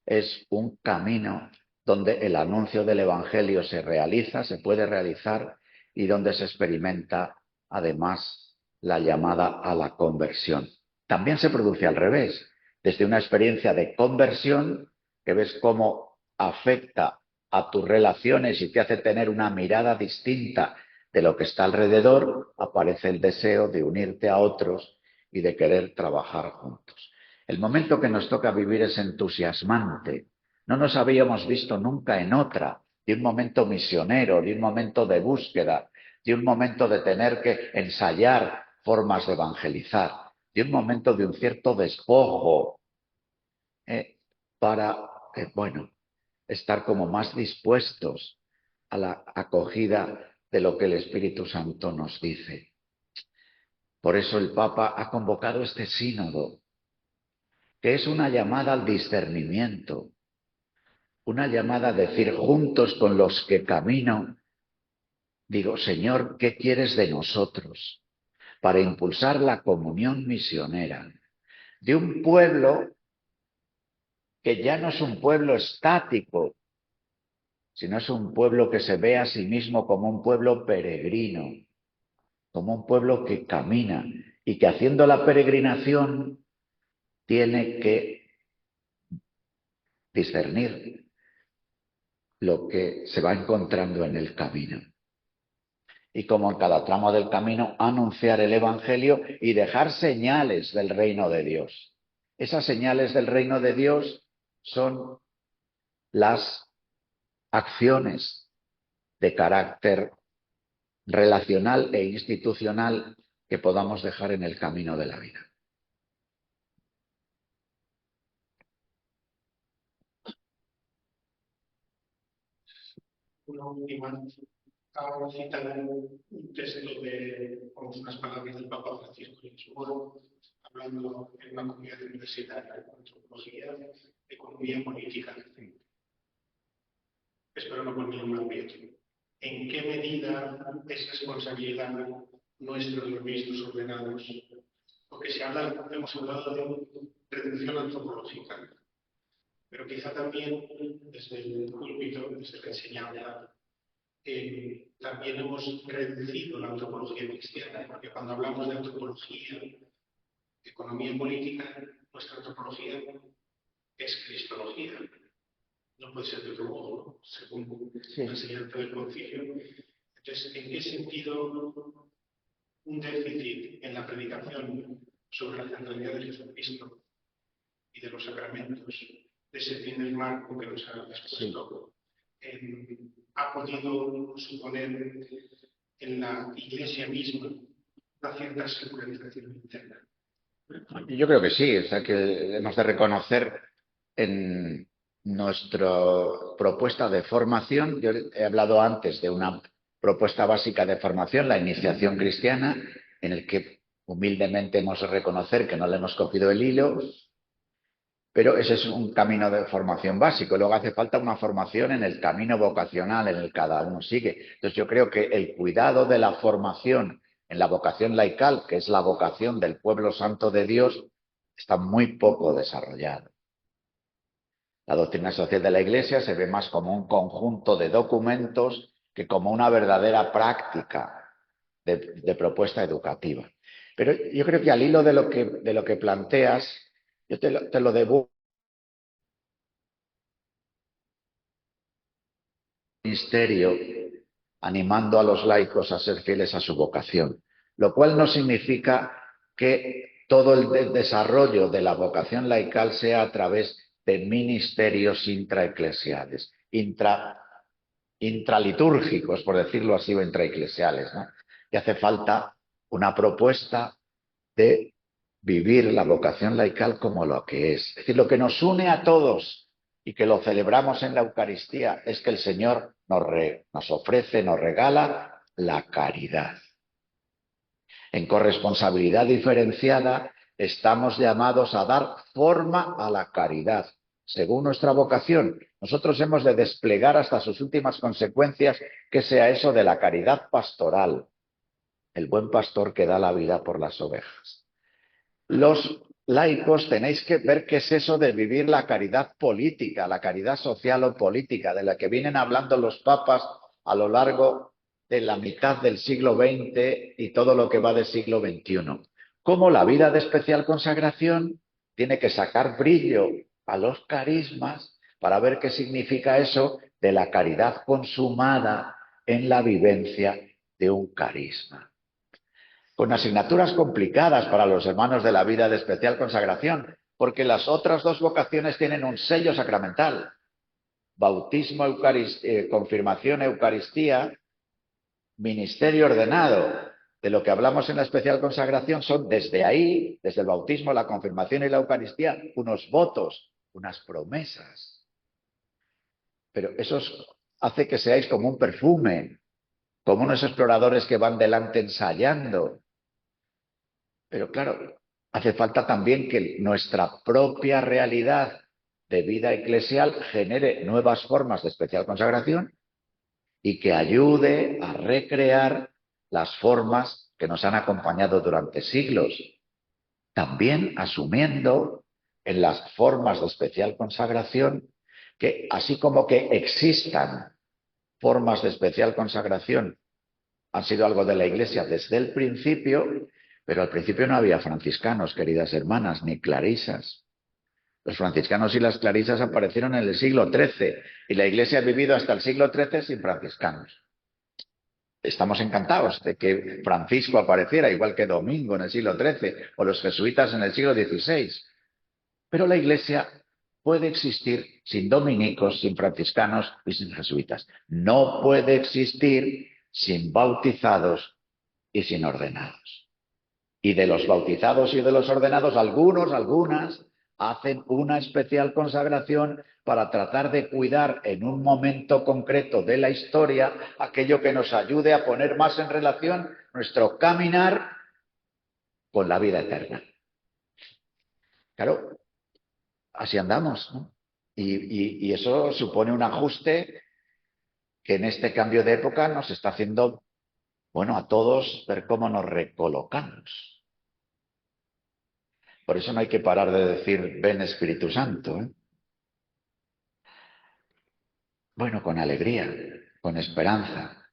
es un camino donde el anuncio del Evangelio se realiza, se puede realizar y donde se experimenta además la llamada a la conversión. También se produce al revés, desde una experiencia de conversión que ves cómo afecta a tus relaciones y te hace tener una mirada distinta de lo que está alrededor, aparece el deseo de unirte a otros y de querer trabajar juntos. El momento que nos toca vivir es entusiasmante. No nos habíamos visto nunca en otra, de un momento misionero, de un momento de búsqueda, de un momento de tener que ensayar formas de evangelizar, de un momento de un cierto despojo, para, estar como más dispuestos a la acogida de lo que el Espíritu Santo nos dice. Por eso el Papa ha convocado este sínodo, que es una llamada al discernimiento, una llamada a decir juntos con los que camino, digo, Señor, ¿qué quieres de nosotros para impulsar la comunión misionera de un pueblo que ya no es un pueblo estático, sino es un pueblo que se ve a sí mismo como un pueblo peregrino, como un pueblo que camina y que haciendo la peregrinación tiene que discernir lo que se va encontrando en el camino. Y como en cada tramo del camino, anunciar el Evangelio y dejar señales del reino de Dios. Esas señales del reino de Dios son las acciones de carácter relacional e institucional que podamos dejar en el camino de la vida. Una última. Acabo de citar un texto con unas palabras del Papa Francisco en Lisboa, hablando en una comunidad universitaria de antropología, economía política. Espero no ponerlo mal bien. ¿En qué medida es responsabilidad nuestra de los ministros ordenados? Porque hemos hablado de reducción antropológica, pero quizá también desde el púlpito, desde la enseñanza, también hemos reducido la antropología cristiana, porque cuando hablamos de antropología, economía política, nuestra antropología es cristología. No puede ser de otro modo, ¿no? Según la enseñanza del concilio. Entonces, ¿en qué sentido un déficit en la predicación sobre la centralidad de Jesucristo y de los sacramentos, de ese primer marco que nos ha expuesto, ha podido suponer en la Iglesia misma una cierta secularización interna? Yo creo que sí, o sea que hemos de reconocer en nuestra propuesta de formación, yo he hablado antes de una propuesta básica de formación, la iniciación cristiana, en el que humildemente hemos de reconocer que no le hemos cogido el hilo, pero ese es un camino de formación básico. Luego hace falta una formación en el camino vocacional en el que cada uno sigue. Entonces yo creo que el cuidado de la formación en la vocación laical, que es la vocación del pueblo santo de Dios, está muy poco desarrollado. La doctrina social de la Iglesia se ve más como un conjunto de documentos que como una verdadera práctica de propuesta educativa. Pero yo creo que al hilo de lo que planteas, yo te lo debo ministerio animando a los laicos a ser fieles a su vocación, lo cual no significa que todo el desarrollo de la vocación laical sea a través de ministerios intraeclesiales, intralitúrgicos, por decirlo así, o intraeclesiales, ¿no? Y hace falta una propuesta de vivir la vocación laical como lo que es. Es decir, lo que nos une a todos y que lo celebramos en la Eucaristía es que el Señor nos ofrece, nos regala la caridad. En corresponsabilidad diferenciada estamos llamados a dar forma a la caridad. Según nuestra vocación, nosotros hemos de desplegar hasta sus últimas consecuencias que sea eso de la caridad pastoral, el buen pastor que da la vida por las ovejas. Los laicos tenéis que ver qué es eso de vivir la caridad política, la caridad social o política, de la que vienen hablando los papas a lo largo de la mitad del siglo XX y todo lo que va del siglo XXI. Cómo la vida de especial consagración tiene que sacar brillo a los carismas para ver qué significa eso de la caridad consumada en la vivencia de un carisma. Con asignaturas complicadas para los hermanos de la vida de especial consagración, porque las otras dos vocaciones tienen un sello sacramental. Bautismo, confirmación, Eucaristía, ministerio ordenado. De lo que hablamos en la especial consagración son desde ahí, desde el bautismo, la confirmación y la Eucaristía, unos votos, unas promesas. Pero eso hace que seáis como un perfume, como unos exploradores que van delante ensayando. Pero claro, hace falta también que nuestra propia realidad de vida eclesial genere nuevas formas de especial consagración y que ayude a recrear las formas que nos han acompañado durante siglos, también asumiendo en las formas de especial consagración que así como que existan formas de especial consagración han sido algo de la Iglesia desde el principio, pero al principio no había franciscanos, queridas hermanas, ni clarisas. Los franciscanos y las clarisas aparecieron en el siglo XIII y la Iglesia ha vivido hasta el siglo XIII sin franciscanos. Estamos encantados de que Francisco apareciera, igual que Domingo en el siglo XIII o los jesuitas en el siglo XVI. Pero la Iglesia puede existir sin dominicos, sin franciscanos y sin jesuitas. No puede existir sin bautizados y sin ordenados. Y de los bautizados y de los ordenados, algunas, hacen una especial consagración para tratar de cuidar en un momento concreto de la historia aquello que nos ayude a poner más en relación nuestro caminar con la vida eterna. Claro, así andamos, ¿no? Y eso supone un ajuste que en este cambio de época nos está haciendo, bueno, a todos ver cómo nos recolocamos. Por eso no hay que parar de decir, ven Espíritu Santo, ¿eh? Bueno, con alegría, con esperanza,